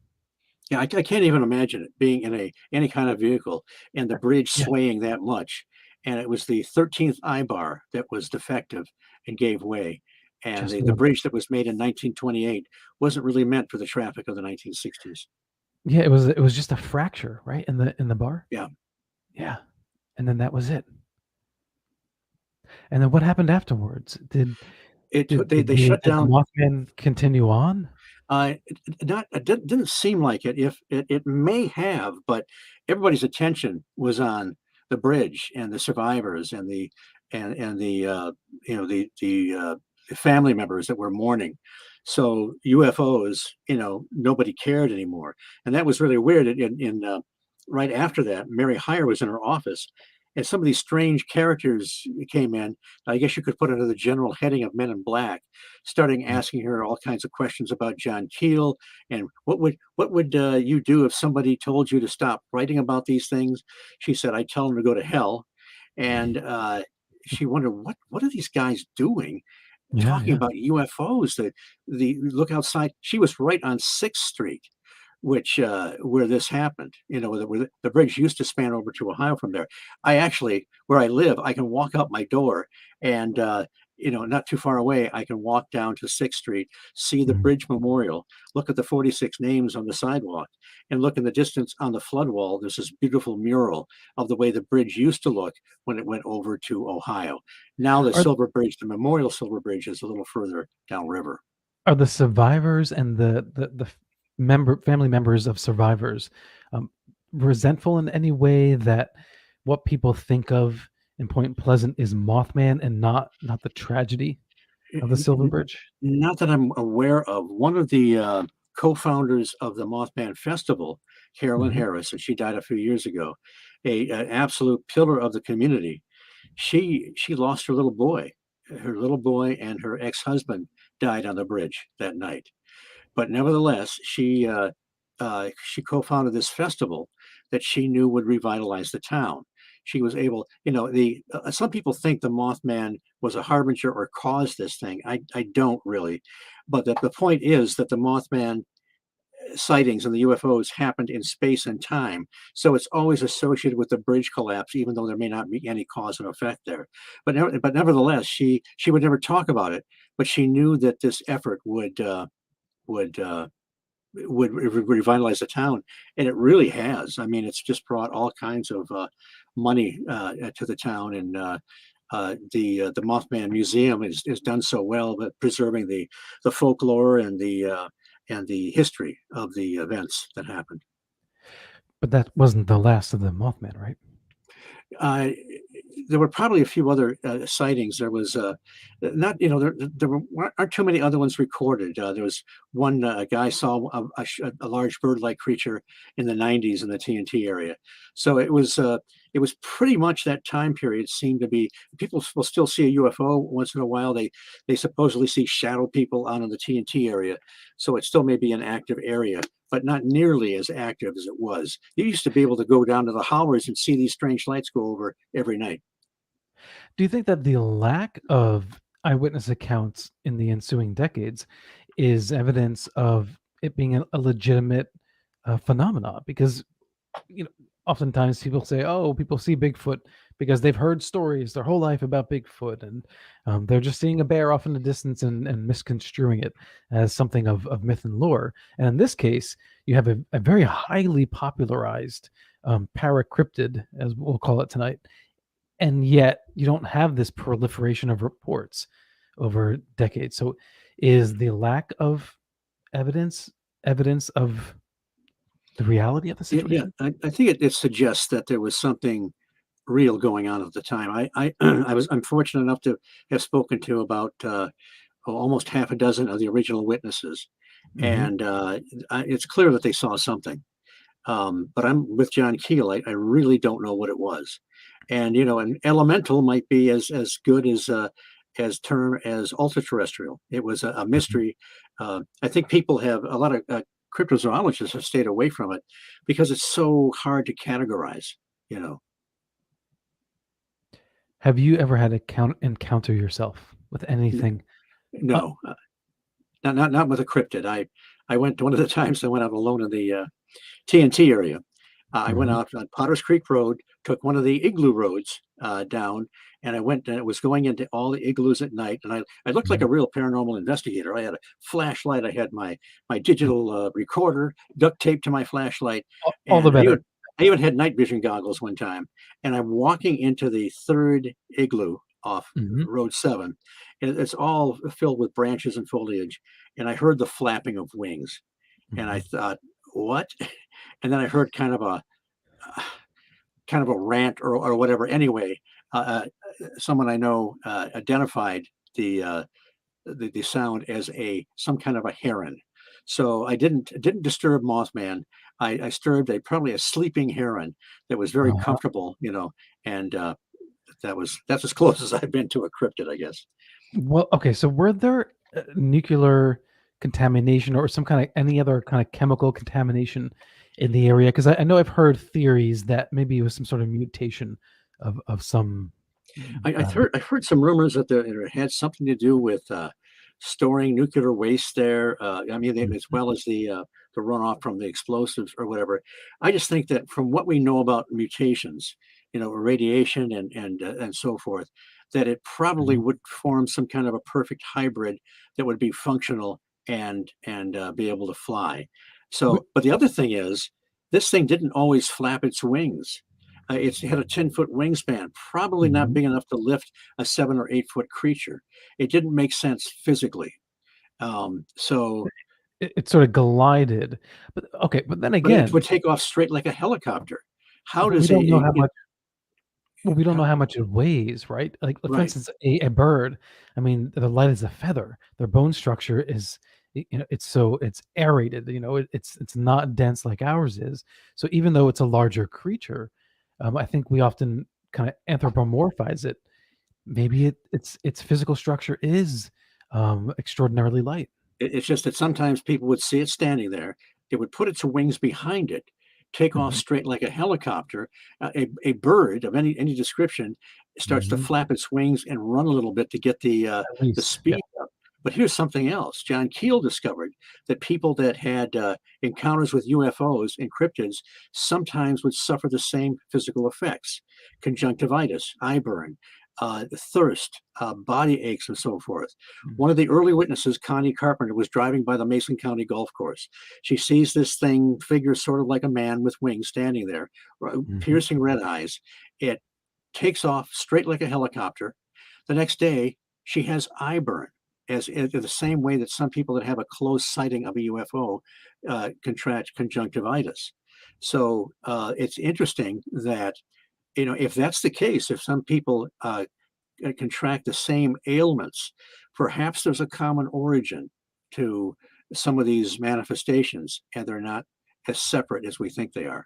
Yeah, I can't even imagine it being in any kind of vehicle and the bridge Yeah, swaying that much. And it was the 13th eye bar that was defective and gave way. And just the one. bridge that was made in 1928 wasn't really meant for the traffic of the 1960s. Yeah, it was just a fracture, right, in the bar. Yeah. Yeah, and then that was it. And then what happened afterwards? Did It did they did they the shut did the down. Mothman continue on? It didn't seem like it. If it may have, but everybody's attention was on the bridge and the survivors and the family members that were mourning. So UFOs, nobody cared anymore, and that was really weird. Right after that, Mary Hyre was in her office, and some of these strange characters came in. I guess you could put under the general heading of Men in Black, starting Mm. asking her all kinds of questions about John Keel and what would you do if somebody told you to stop writing about these things? She said, "I tell them to go to hell," and she wondered what are these guys doing, Yeah, talking yeah. about UFOs. The look outside. She was right on 6th Street, which where this happened. Where the bridge used to span over to Ohio from there. I actually, where I live, I can walk out my door and not too far away, I can walk down to 6th Street, see the Mhm. bridge memorial, look at the 46 names on the sidewalk, and look in the distance on the flood wall. There's this beautiful mural of the way the bridge used to look when it went over to Ohio. Now the Are Silver Bridge, the Memorial Silver Bridge, is a little further downriver. are the survivors and the family members of survivors um, resentful in any way that what people think of in Point Pleasant is Mothman and not the tragedy of the Silver Bridge? Not that I'm aware of. One of the co-founders of the Mothman Festival, Carolyn Mhm. Harris, and she died a few years ago, an absolute pillar of the community. She lost her little boy. Her little boy and her ex-husband died on the bridge that night. But nevertheless, she co-founded this festival that she knew would revitalize the town. She was able, the some people think the Mothman was a harbinger or caused this thing. I don't really, but the point is that the Mothman sightings and the UFOs happened in space and time, so it's always associated with the bridge collapse, even though there may not be any cause and effect there. But nevertheless, she would never talk about it, but she knew that this effort would revitalize the town, and it really has. I mean, it's just brought all kinds of money to the town, and the Mothman Museum is done so well, but preserving the folklore and the history of the events that happened. But that wasn't the last of the Mothman, right? Uh, there were probably a few other sightings. There was not, aren't too many other ones recorded. There was one guy saw a large bird-like creature in the 90s in the TNT area. So it was pretty much that time period. Seemed to be, people will still see a UFO once in a while. They supposedly see shadow people out in the TNT area. So it still may be an active area, but not nearly as active as it was. You used to be able to go down to the howlers and see these strange lights go over every night. Do you think that the lack of eyewitness accounts in the ensuing decades is evidence of it being a legitimate phenomena? Because oftentimes people say, "Oh, people see Bigfoot because they've heard stories their whole life about Bigfoot, and they're just seeing a bear off in the distance and misconstruing it as something of myth and lore." And in this case, you have a very highly popularized paracryptid, as we'll call it tonight, and yet you don't have this proliferation of reports over decades. So, is the lack of evidence of the reality of the Yeah, situation? I think it suggests that there was something real going on at the time. I'm fortunate enough to have spoken to about almost half a dozen of the original witnesses, Hmm. and it's clear that they saw something. But I'm with John Keel. I really don't know what it was, and an elemental might be as good as term as ultra terrestrial. It was a mystery. I think people have a lot of cryptozoologists have stayed away from it because it's so hard to categorize. You know, Have you ever had a encounter yourself with N- anything? Uh, no, not with a cryptid. I went one of the times I went out alone in the TNT area. I went mhm, out on Potters Creek Road, took one of the igloo roads down, and I went and it was going into all the igloos at night. And I looked like mhm. a real paranormal investigator. I had a flashlight. I had my digital recorder duct taped to my flashlight, All the and better. I even had night vision goggles one time. And I'm walking into the third igloo off Mhm, Road 7, and it's all filled with branches and foliage. And I heard the flapping of wings, and I mhm. thought, what? And then I heard kind of a rant or whatever. Anyway, someone I know identified the, uh, the sound as some kind of a heron. So I didn't disturb Mothman. I disturbed probably a sleeping heron that was very Uh-huh. comfortable, and that's as close as I've been to a cryptid, I guess. Well, okay, so were there nuclear contamination or some kind of any other kind of chemical contamination in the area? Because I know I've heard theories that maybe it was some sort of mutation of some. I've heard some rumors that it had something to do with storing nuclear waste there. I mean, as Mhm, well as the runoff from the explosives or whatever. I just think that from what we know about mutations, radiation and so forth, that it probably mhm. would form some kind of a perfect hybrid that would be functional and be able to fly. Wh- So, but the other thing is, this thing didn't always flap its wings. It had a 10-foot wingspan, probably not mhm. big enough to lift a 7 or 8 foot creature. It didn't make sense physically. So it sort of glided. But okay, but then But it again, would take off straight like a helicopter. How but we does don't know a how you much. Well, we don't know, know how much it weighs, right? Like, for right? instance, a bird. I mean, they're light as a feather. Their bone structure is, it's aerated. It's not dense like ours is. So even though it's a larger creature, I think we often kind of anthropomorphize it. Maybe its physical structure is extraordinarily light. It's just that sometimes people would see it standing there. It would put its wings behind it, take off Hmm. straight like a helicopter. A bird of any description starts to Hmm. flap its wings and run a little bit to get At the least, yeah. speed up. But here's something else. John Keel discovered that people that had encounters with UFOs and cryptids sometimes would suffer the same physical effects: conjunctivitis, eye burn, thirst, body aches, and so forth. One of the early witnesses, Connie Carpenter, was driving by the Mason County golf course. She sees this thing, figure sort of like a man with wings, standing there, Hmm. piercing red eyes. It takes off straight like a helicopter. The next day, she has eye burn, as in the same way that some people that have a close sighting of a UFO contract conjunctivitis. So it's interesting that, if that's the case, if some people contract the same ailments, perhaps there's a common origin to some of these manifestations, and they're not as separate as we think they are.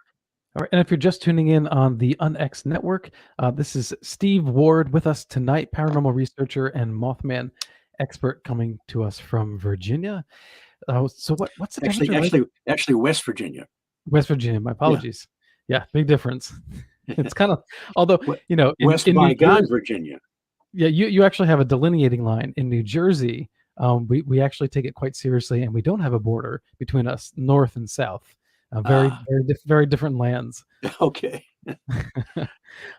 All right, and if you're just tuning in on the UnX Network, this is Steve Ward with us tonight, paranormal researcher and Mothman expert, coming to us from Virginia. So what's the Actually, temperature like? actually, West Virginia. West Virginia. My Yeah, apologies. Yeah, big difference. It's kind of, although West in New by God, Jersey, Virginia. yeah, you actually have a delineating line in New Jersey. We actually take it quite seriously, and we don't have a border between us, north and south. Very Ah, very different lands. okay.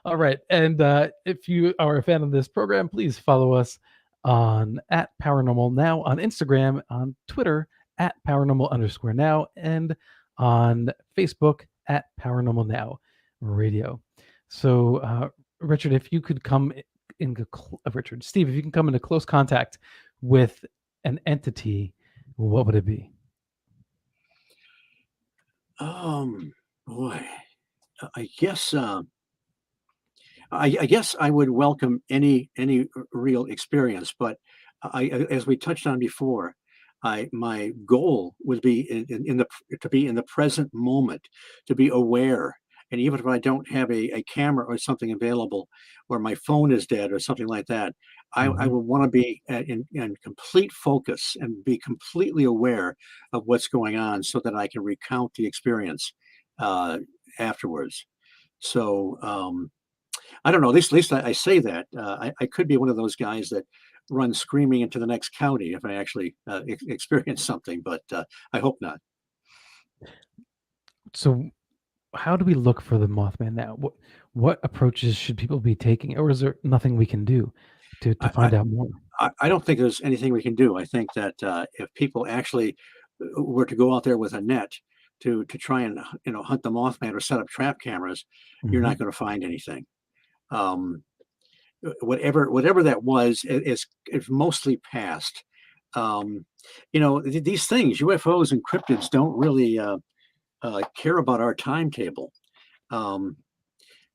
All right. And if you are a fan of this program, please follow us on at Paranormal Now on Instagram, on Twitter at Paranormal_Now, and on Facebook at Paranormal Now Radio. So, Richard, if you could come Steve, if you can come into close contact with an entity, what would it be? Boy, I guess I guess I would welcome any real experience, but as we touched on before, my goal would be in the to be in the present moment, to be aware. And even if I don't have a camera or something available, or my phone is dead or something like that, I Mhm. would want to be in complete focus and be completely aware of what's going on, so that I can recount the experience uh, afterwards. So I don't know. At least I say that. I could be one of those guys that run screaming into the next county if I actually experience something, but I hope not. So, how do we look for the Mothman now? What approaches should people be taking, or is there nothing we can do to I, I, find out more? I don't think there's anything we can do. I think that if people actually were to go out there with a net to try and hunt the Mothman or set up trap cameras, you're Hmm. not going to find anything. Um, whatever that was is mostly past. Um, these things, UFOs and cryptids, don't really care about our timetable. Um,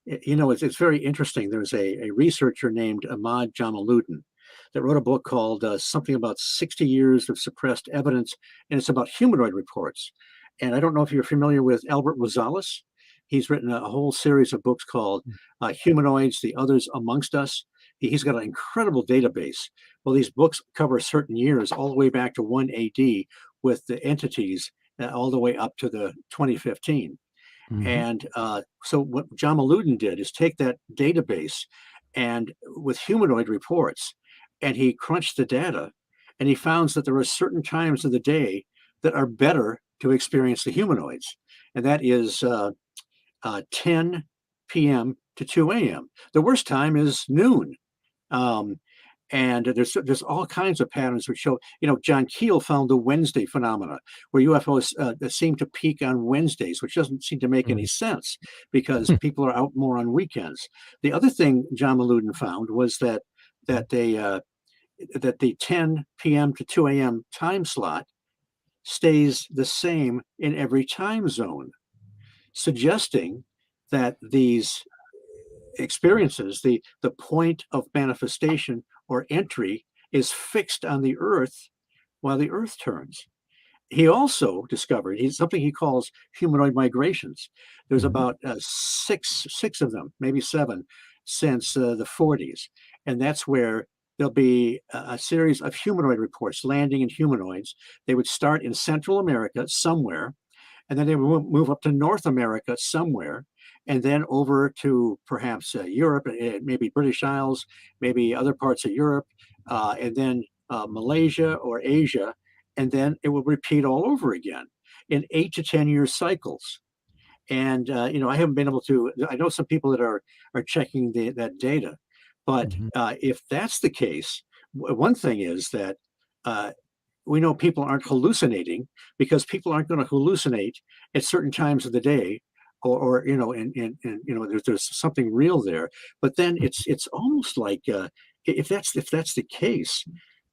it's very interesting. There's a researcher named Ahmad Jamaluddin that wrote a book called something about 60 years of suppressed evidence, and it's about humanoid reports. And I don't know if you're familiar with Albert Rosales. He's written a whole series of books called Humanoids, The Others Amongst Us. He's got an incredible database. Well, these books cover certain years, all the way back to 1 AD, with the entities all the way up to the 2015. Hmm. And so what John Maludin did is take that database and with humanoid reports, and he crunched the data, and he found that there are certain times of the day that are better to experience the humanoids. And that is 10 p.m. to 2 a.m. The worst time is noon. Um, and there's all kinds of patterns which show, John Keel found the Wednesday phenomena, where UFOs seem to peak on Wednesdays, which doesn't seem to make any Right. sense because people are out more on weekends. The other thing John Maludin found was that they that the 10 p.m. to 2 a.m. time slot stays the same in every time zone, suggesting that these experiences, the point of manifestation or entry, is fixed on the Earth while the Earth turns. He also discovered something he calls humanoid migrations. There's Mhm. about six of them, maybe seven, since the 40s, and that's where there'll be a series of humanoid reports landing in humanoids. They would start in Central America somewhere, and then they would move up to North America somewhere, and then over to perhaps Europe, maybe British Isles, maybe other parts of Europe, and then Malaysia or Asia, and then it will repeat all over again in 8 to 10 year cycles. And I haven't been able to. I know some people that are checking that data, but Mhm. if that's the case, one thing is that uh, we know people aren't hallucinating, because people aren't going to hallucinate at certain times of the day, or and there's something real there. But then Mhm. it's almost like if that's the case,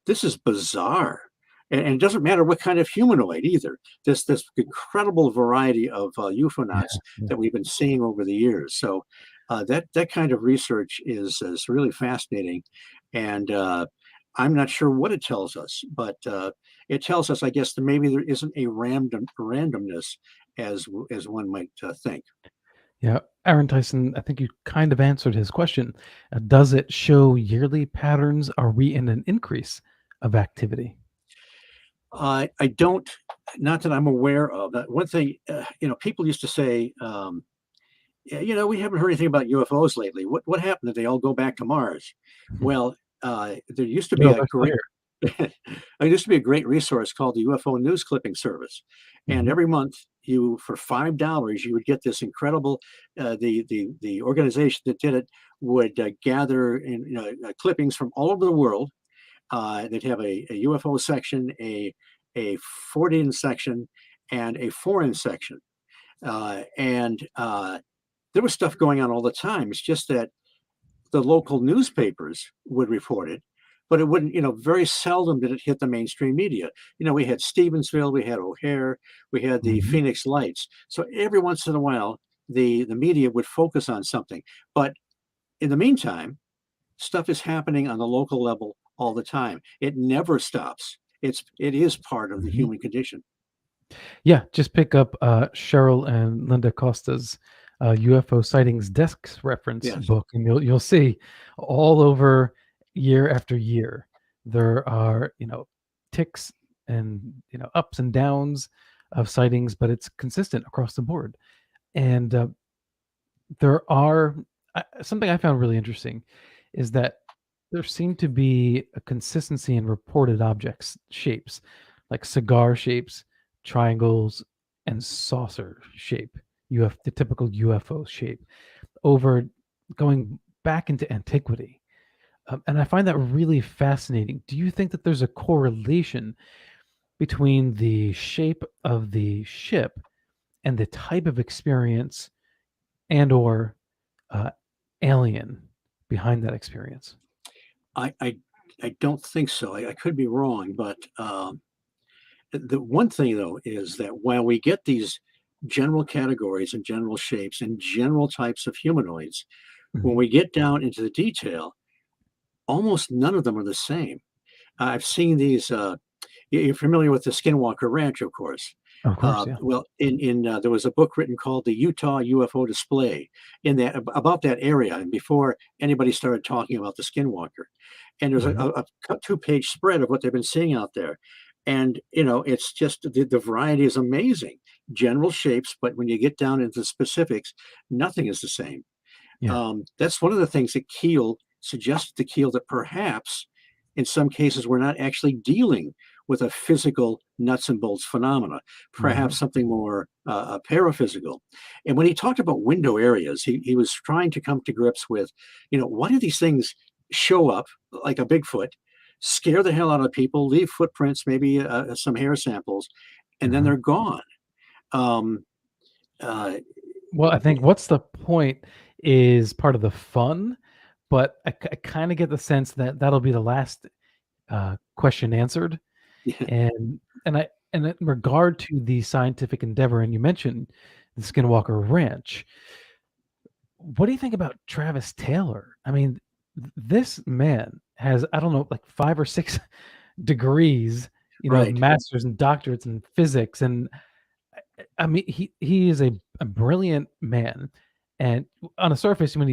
this is bizarre. And it doesn't matter what kind of humanoid either. This incredible variety of Yeah. UFOnauts Yeah. that we've been seeing over the years. So that kind of research is really fascinating, and I'm not sure what it tells us, but it tells us, I guess, that maybe there isn't a randomness as one might think. Yeah. Aaron Tyson, I think you kind of answered his question. Does it show yearly patterns? Are we in an increase of activity? I don't, not that I'm aware of. That one thing, people used to say, yeah, we haven't heard anything about UFOs lately. What happened? Did they all go back to Mars? Mhm. Well, there used to be No, a they're still great here. there used to be a great resource called the UFO News Clipping Service, and Mhm. every month, you for $5 you would get this incredible. The organization that did it would gather clippings from all over the world. They'd have a UFO section, a foreign section, and a foreign section, and there was stuff going on all the time. It's just that the local newspapers would report it, but it wouldn't, very seldom did it hit the mainstream media. We had Stevensville, we had O'Hare, we had the Mhm. Phoenix Lights. So every once in a while, the media would focus on something. But in the meantime, stuff is happening on the local level all the time. It never stops. It is part of the Mhm. human condition. Yeah, just pick up Cheryl and Linda Costa's UFO sightings desks reference Yes. book, and you'll see all over year after year there are ticks and ups and downs of sightings, but it's consistent across the board. And there are something I found really interesting is that there seemed to be a consistency in reported objects shapes, like cigar shapes, triangles, and saucer shape. You have the typical UFO shape over going back into antiquity. And I find that really fascinating. Do you think that there's a correlation between the shape of the ship and the type of experience and or uh, alien behind that experience? I don't think so. I could be wrong, but the one thing though is that while we get these general categories and general shapes and general types of humanoids, when Mhm. we get down into the detail, almost none of them are the same. I've seen these. You're familiar with the Skinwalker Ranch, of course. Of course, yeah. Well, in there was a book written called the Utah UFO Display in that about that area, and before anybody started talking about the Skinwalker, and there's Mhm. a 2-page spread of what they've been seeing out there, and it's just the variety is amazing. General shapes, but when you get down into the specifics, nothing is the same. Yeah. That's one of the things that Keel suggested to Keel, that perhaps in some cases we're not actually dealing with a physical nuts and bolts phenomena, perhaps Mhm. something more paraphysical. And when he talked about window areas, he was trying to come to grips with, why do these things show up like a Bigfoot, scare the hell out of people, leave footprints, maybe some hair samples, and then Mhm. they're gone. Um, uh, Well, I think what's the point is part of the fun, but I kind of get the sense that that'll be the last question answered, yeah, and And in regard to the scientific endeavor, and you mentioned the Skinwalker Ranch, what do you think about Travis Taylor? I mean, this man has, I don't know, like 5 or 6 degrees, Right. masters and doctorates in physics, and I mean, he is a brilliant man, and on the surface, when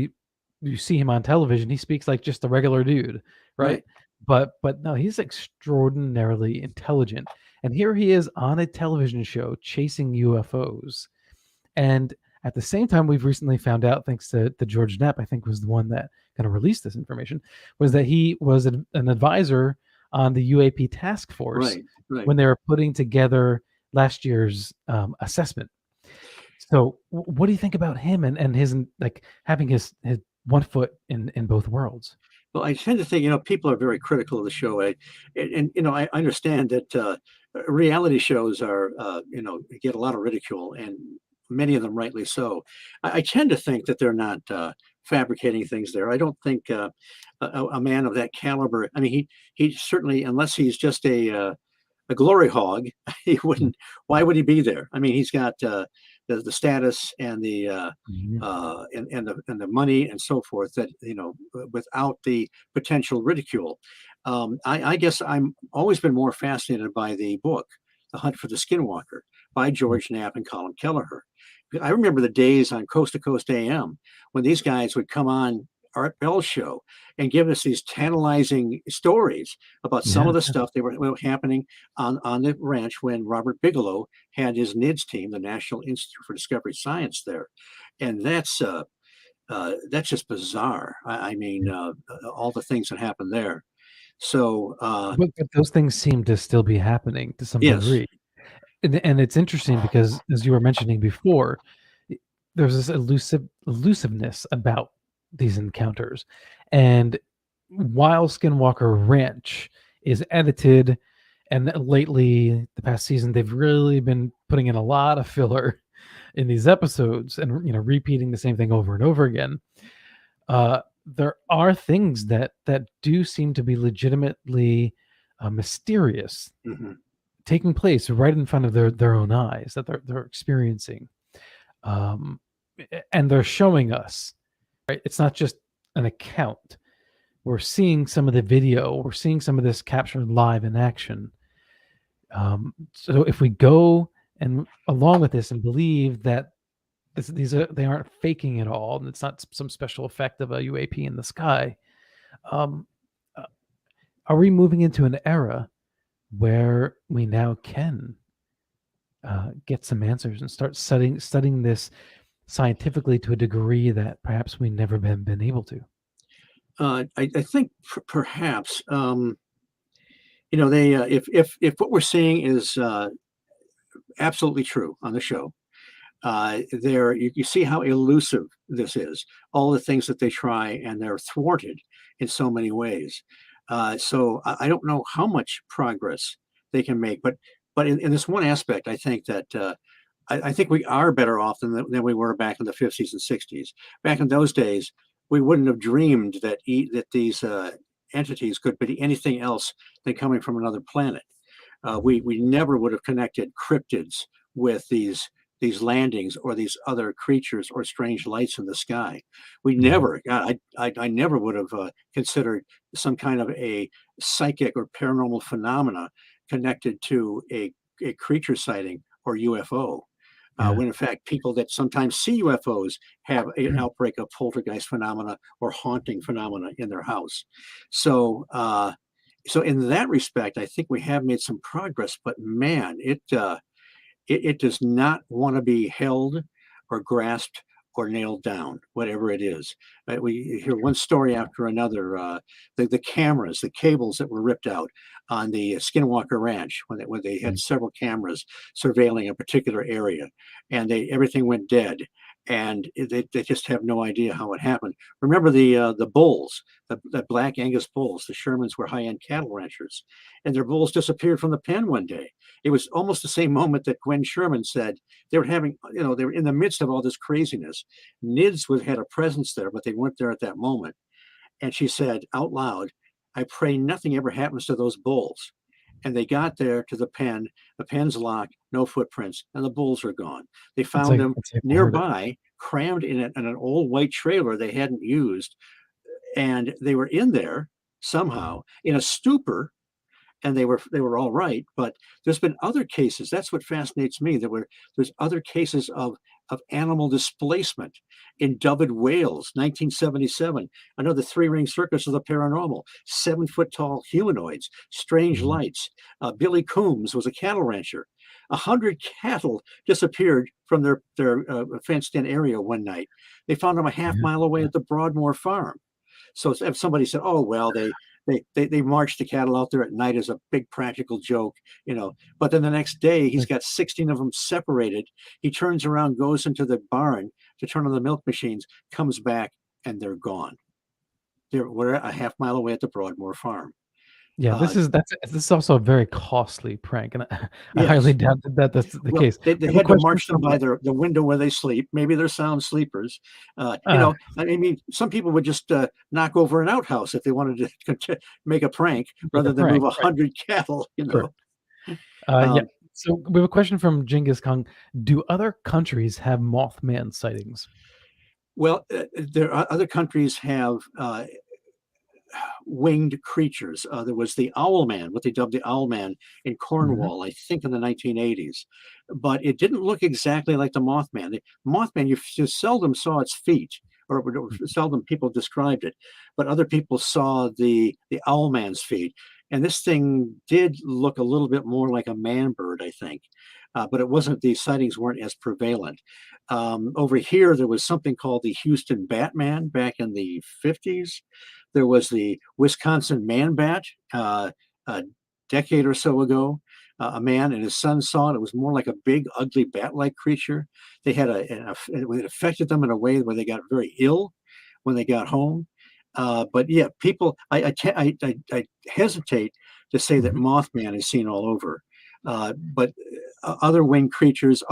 you see him on television, he speaks like just a regular dude, right? Right. But no, he's extraordinarily intelligent, and here he is on a television show chasing UFOs, and at the same time, we've recently found out, thanks to George Knapp, I think was the one that kind of released this information, was that he was an advisor on the UAP task force Right. Right. when they were putting together last year's assessment. So, what do you think about him and his like having his one foot in both worlds? Well, I tend to think, people are very critical of the show. I understand that reality shows are, get a lot of ridicule, and many of them rightly so. I tend to think that they're not fabricating things there. I don't think a man of that caliber, I mean, he certainly, unless he's just a glory hog, he wouldn't. Why would he be there? I mean, he's got the status and the Mhm. and the money and so forth that without the potential ridicule. I guess I'm always been more fascinated by the book, The Hunt for the Skinwalker, by George Knapp and Colin Kelleher. I remember the days on Coast to Coast AM when these guys would come on Art Bell's show and give us these tantalizing stories about some Yeah, of the stuff that were happening on the ranch when Robert Bigelow had his NIDS team, the National Institute for Discovery Science, there, and that's just bizarre. I mean, all the things that happened there. So but those things seem to still be happening to some yes, degree. And it's interesting because, as you were mentioning before, I there's this elusiveness about these encounters, and while Skinwalker Ranch is edited, and lately, the past season, they've really been putting in a lot of filler in these episodes and, repeating the same thing over and over again. There are things that do seem to be legitimately, mysterious hmm taking place right in front of their own eyes that they're experiencing, um, and they're showing us, right? It's not just an account. We're seeing some of the video. We're seeing some of this captured live in action. So if we go and along with this and believe that they aren't faking it all, and it's not some special effect of a UAP in the sky, um, uh, are we moving into an era where we now can get some answers and start studying this scientifically to a degree that perhaps we never been able to? I think perhaps they if what we're seeing is absolutely true on the show. There you see how elusive this is. All the things that they try, and they're thwarted in so many ways. So I don't know how much progress they can make, but in this one aspect, I think that I think we are better off than we were back in the 50s and 60s. Back in those days, we wouldn't have dreamed that these entities could be anything else than coming from another planet. We never would have connected cryptids with these landings or these other creatures or strange lights in the sky. We Mhm. never, God, I never would have considered some kind of a psychic or paranormal phenomena connected to a creature sighting or UFO. Yeah. When in fact, people that sometimes see UFOs have an outbreak of poltergeist phenomena or haunting phenomena in their house. So, so in that respect, I think we have made some progress. But man, it does not want to be held or grasped or nailed down, whatever it is. We hear one story after another. The cameras, the cables that were ripped out on the Skinwalker Ranch when they had Mm. several cameras surveilling a particular area, and everything went dead, and they just have no idea how it happened. Remember the bulls, the Black Angus bulls. The Shermans were high end cattle ranchers, and their bulls disappeared from the pen one day. It was almost the same moment that Gwen Sherman said they were having, they were in the midst of all this craziness. NIDS had a presence there, but they weren't there at that moment. And she said out loud, "I pray nothing ever happens to those bulls." And they got there to the pen. The pen's locked, no footprints, and the bulls are gone. They It's found like them it's like I heard it. nearby, crammed in an old white trailer they hadn't used, and they were in there somehow in a stupor, and they were all right. But there's been other cases. That's what fascinates me. There's other cases of animal displacement in dovered whales, 1977. Another three-ring circus of the paranormal, 7-foot tall humanoids, strange Mhm. lights. Billy Coombs was a cattle rancher. 100 cattle disappeared from their fenced-in area one night. They found them a half Yeah, mile away yeah. at the Broadmoor farm. So if somebody said, "Oh well, they marched the cattle out there at night as a big practical joke," but then the next day he's Like, got 16 of them separated. He turns around, goes into the barn to turn on the milk machines, comes back, and they're gone. We're a half mile away at the Broadmoor farm. yeah, Uh, this is also a very costly prank, and I highly yes. doubt that that's the Well, case. they I have a had to question march them from, by the window where they sleep. Maybe they're sound sleepers. uh, I mean, some people would just knock over an outhouse if they wanted to make a prank make a rather than move prank, right, 100 cattle. sure. Yeah, Um, so we have a question from Genghis Khan. Do other countries have Mothman sightings? well, there are other countries have winged creatures. There was the Owl Man, what they dubbed the Owl Man in Mhm, Cornwall, I think in the 1980s. But it didn't look exactly like the Mothman. The Mothman, you seldom saw its feet, or mhm, seldom people described it, but other people saw the Owl Man's feet. And this thing did look a little bit more like a man bird, I think. But it wasn't, the sightings weren't as prevalent. Over here, there was something called the Houston Batman back in the 50s. There was the Wisconsin man bat a decade or so ago. A man and his son saw it. It was more like a big, ugly bat-like creature. They had it affected them in a way where they got very ill when they got home. But yeah, people, I hesitate to say that mhm. Mothman is seen all over. But other winged creatures,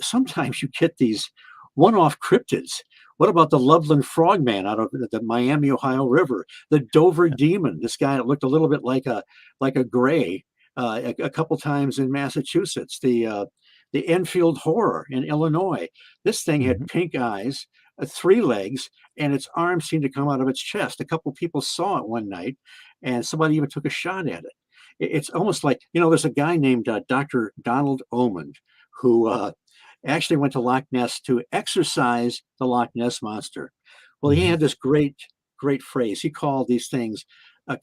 sometimes you get these one-off cryptids. What about the Loveland Frogman out of the Miami, Ohio River? The Dover Demon, this guy that looked a little bit like a gray, a couple times in Massachusetts. The Enfield Horror in Illinois. This thing had Mhm. pink eyes, 3 legs, and its arms seemed to come out of its chest. A couple people saw it one night, and somebody even took a shot at it. It's almost like, there's a guy named Dr. Donald Omond who actually went to Loch Ness to exorcise the Loch Ness monster. Well, he Mhm. had this great phrase. He called these things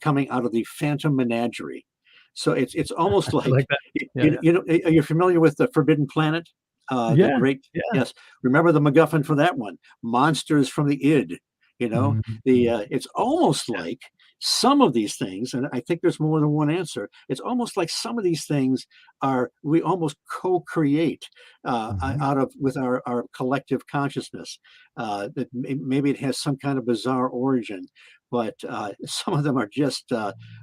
coming out of the Phantom Menagerie. So it's almost I like like, that. Yeah, yeah. are you familiar with the Forbidden Planet? The Yeah, great, yeah. yes. Remember the MacGuffin for that one? Monsters from the id. Mhm. It's almost like some of these things, and I think there's more than one answer. It's almost like some of these things we almost co-create Mhm. out of with our collective consciousness. That maybe it has some kind of bizarre origin, but some of them are just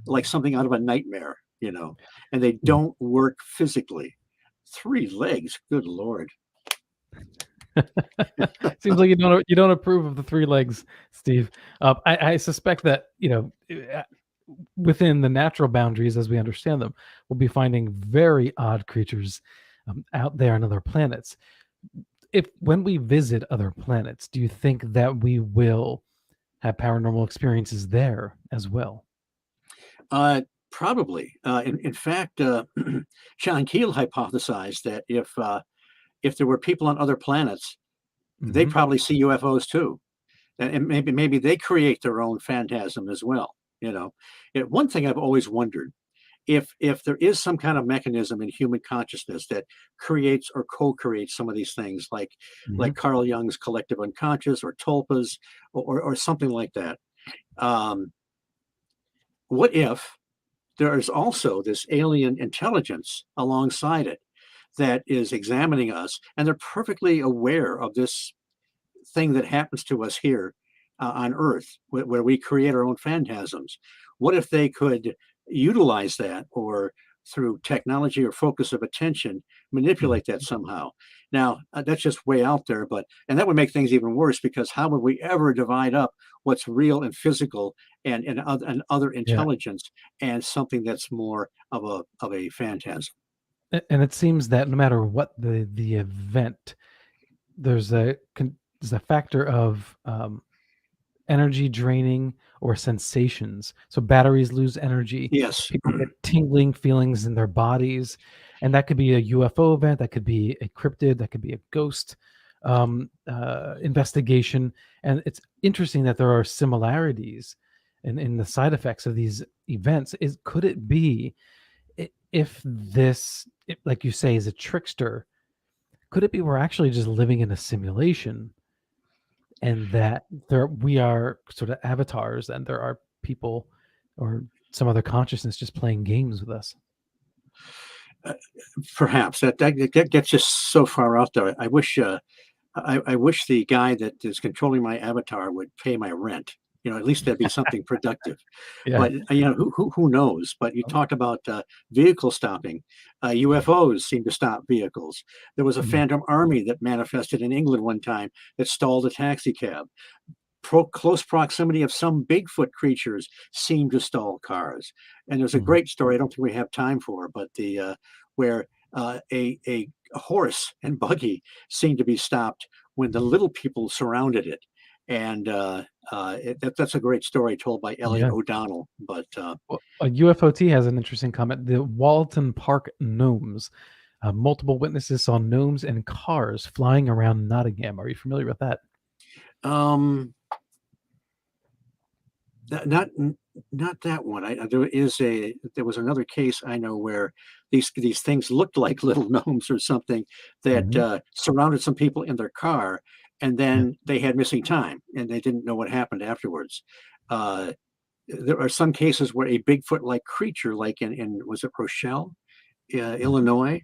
like something out of a nightmare, and they Yeah. don't work physically. 3 legs, good Lord. Seems like you don't approve of the 3 legs, Steve. I suspect that, within the natural boundaries as we understand them, we'll be finding very odd creatures, out there on other planets. If when we visit other planets, do you think that we will have paranormal experiences there as well? Uh, Probably. In fact, John Keel hypothesized that if there were people on other planets, they'd Mhm. probably see UFOs too, and maybe they create their own phantasm as well. One thing I've always wondered, if there is some kind of mechanism in human consciousness that creates or co-creates some of these things, like Mhm. Carl Jung's collective unconscious or tulpas or something like that. Um, what if there is also this alien intelligence alongside it that is examining us, and they're perfectly aware of this thing that happens to us here on Earth, where we create our own phantasms? What if they could utilize that, or through technology or focus of attention, Mhm. manipulate that somehow? Now, that's just way out there, and that would make things even worse, because how would we ever divide up what's real and physical and other Yeah. intelligence, and something that's more of a phantasm. And it seems that no matter what the event, there's there's a factor of energy draining or sensations. So batteries lose energy. Yes. People get tingling feelings in their bodies, and that could be a UFO event. That could be a cryptid. That could be a ghost investigation. And it's interesting that there are similarities in the side effects of these events. Could it be if this, like you say, is a trickster? Could it be we're actually just living in a simulation, and that we are sort of avatars, and there are people or some other consciousness just playing games with us? Perhaps that gets just so far out there. I wish the guy that is controlling my avatar would pay my rent. At least that'd be something productive. Yeah. But who knows? But you talk about vehicle stopping. UFOs seem to stop vehicles. There was a Mhm. phantom army that manifested in England one time that stalled a taxi cab. Close proximity of some Bigfoot creatures seem to stall cars. And there's a Mhm. great story I don't think we have time for, but the where a horse and buggy seemed to be stopped when the little people surrounded it. And that's a great story told by Elliot Yeah. O'Donnell. But Well, a UFOT has an interesting comment. The Walton Park gnomes. Multiple witnesses saw gnomes and cars flying around Nottingham. Are you familiar with that? um, not not that one. There was another case I know where these things looked like little gnomes or something that Mhm. surrounded some people in their car, and Yeah. then they had missing time, and they didn't know what happened afterwards. Uh, there are some cases where a Bigfoot-like creature, like in was it Rochelle, Mhm. Illinois,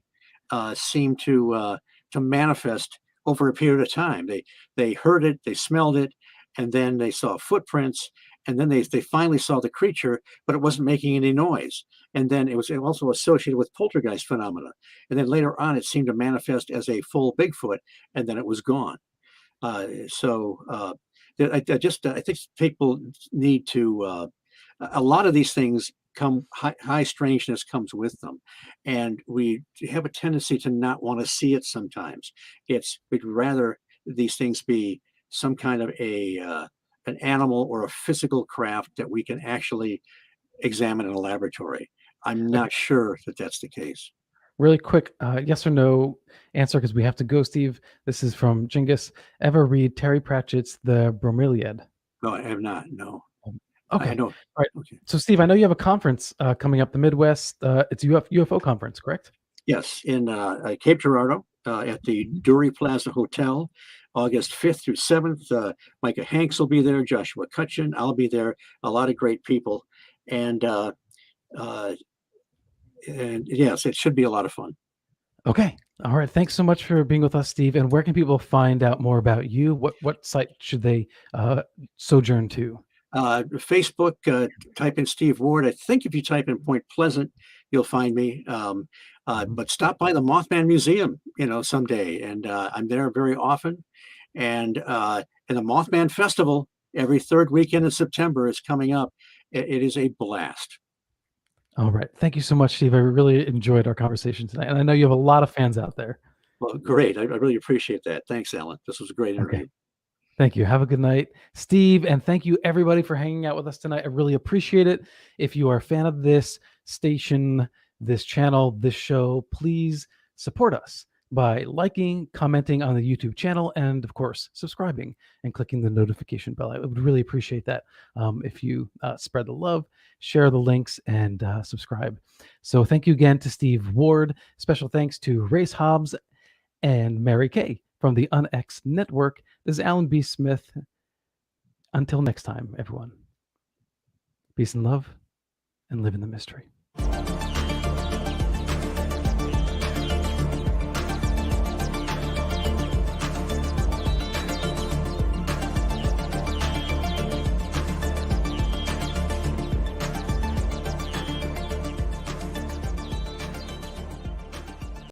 seemed to manifest over a period of time. They heard it, they smelled it, and then they saw footprints, and then they finally saw the creature, but it wasn't making any noise. And then it was also associated with poltergeist phenomena. And then later on, it seemed to manifest as a full Bigfoot, and then it was gone. I think people need to. A lot of these things come high strangeness comes with them, and we have a tendency to not want to see it. Sometimes we'd rather these things be some kind of an animal or a physical craft that we can actually examine in a laboratory. I'm Okay. not sure that that's the case. Really quick, yes or no answer, because we have to go, Steve. This is from Genghis. Ever read Terry Pratchett's The Bromeliad? No, I have not. No, I Okay. know. All right. Okay. So, Steve, I know you have a conference coming up the Midwest. It's UFO conference, correct? Yes, in Cape Girardeau at the Mhm. Dury Plaza Hotel, August 5th through 7th. Micah Hanks will be there, Joshua Cutchin. I'll be there. A lot of great people. And, uh, and yes, it should be a lot of fun. Okay. All right. Thanks so much for being with us, Steve. And where can people find out more about you? What site should they sojourn to? Facebook, type in Steve Ward. I think if you type in Point Pleasant, you'll find me. Mhm. But stop by the Mothman Museum, someday. And I'm there very often. And the Mothman Festival every third weekend in September is coming up. It is a blast. All right. Thank you so much, Steve. I really enjoyed our conversation tonight. And I know you have a lot of fans out there. Well, great. I really appreciate that. Thanks, Alan. This was a great Okay. interview. Thank you. Have a good night, Steve. And thank you, everybody, for hanging out with us tonight. I really appreciate it. If you are a fan of this station, this channel, this show, please support us by liking, commenting on the YouTube channel, and of course, subscribing and clicking the notification bell. I would really appreciate that if you spread the love, share the links, and subscribe. So thank you again to Steve Ward. Special thanks to Race Hobbs and Mary Kay from the UNX Network. This is Alan B. Smith. Until next time, everyone, peace and love, and live in the mystery.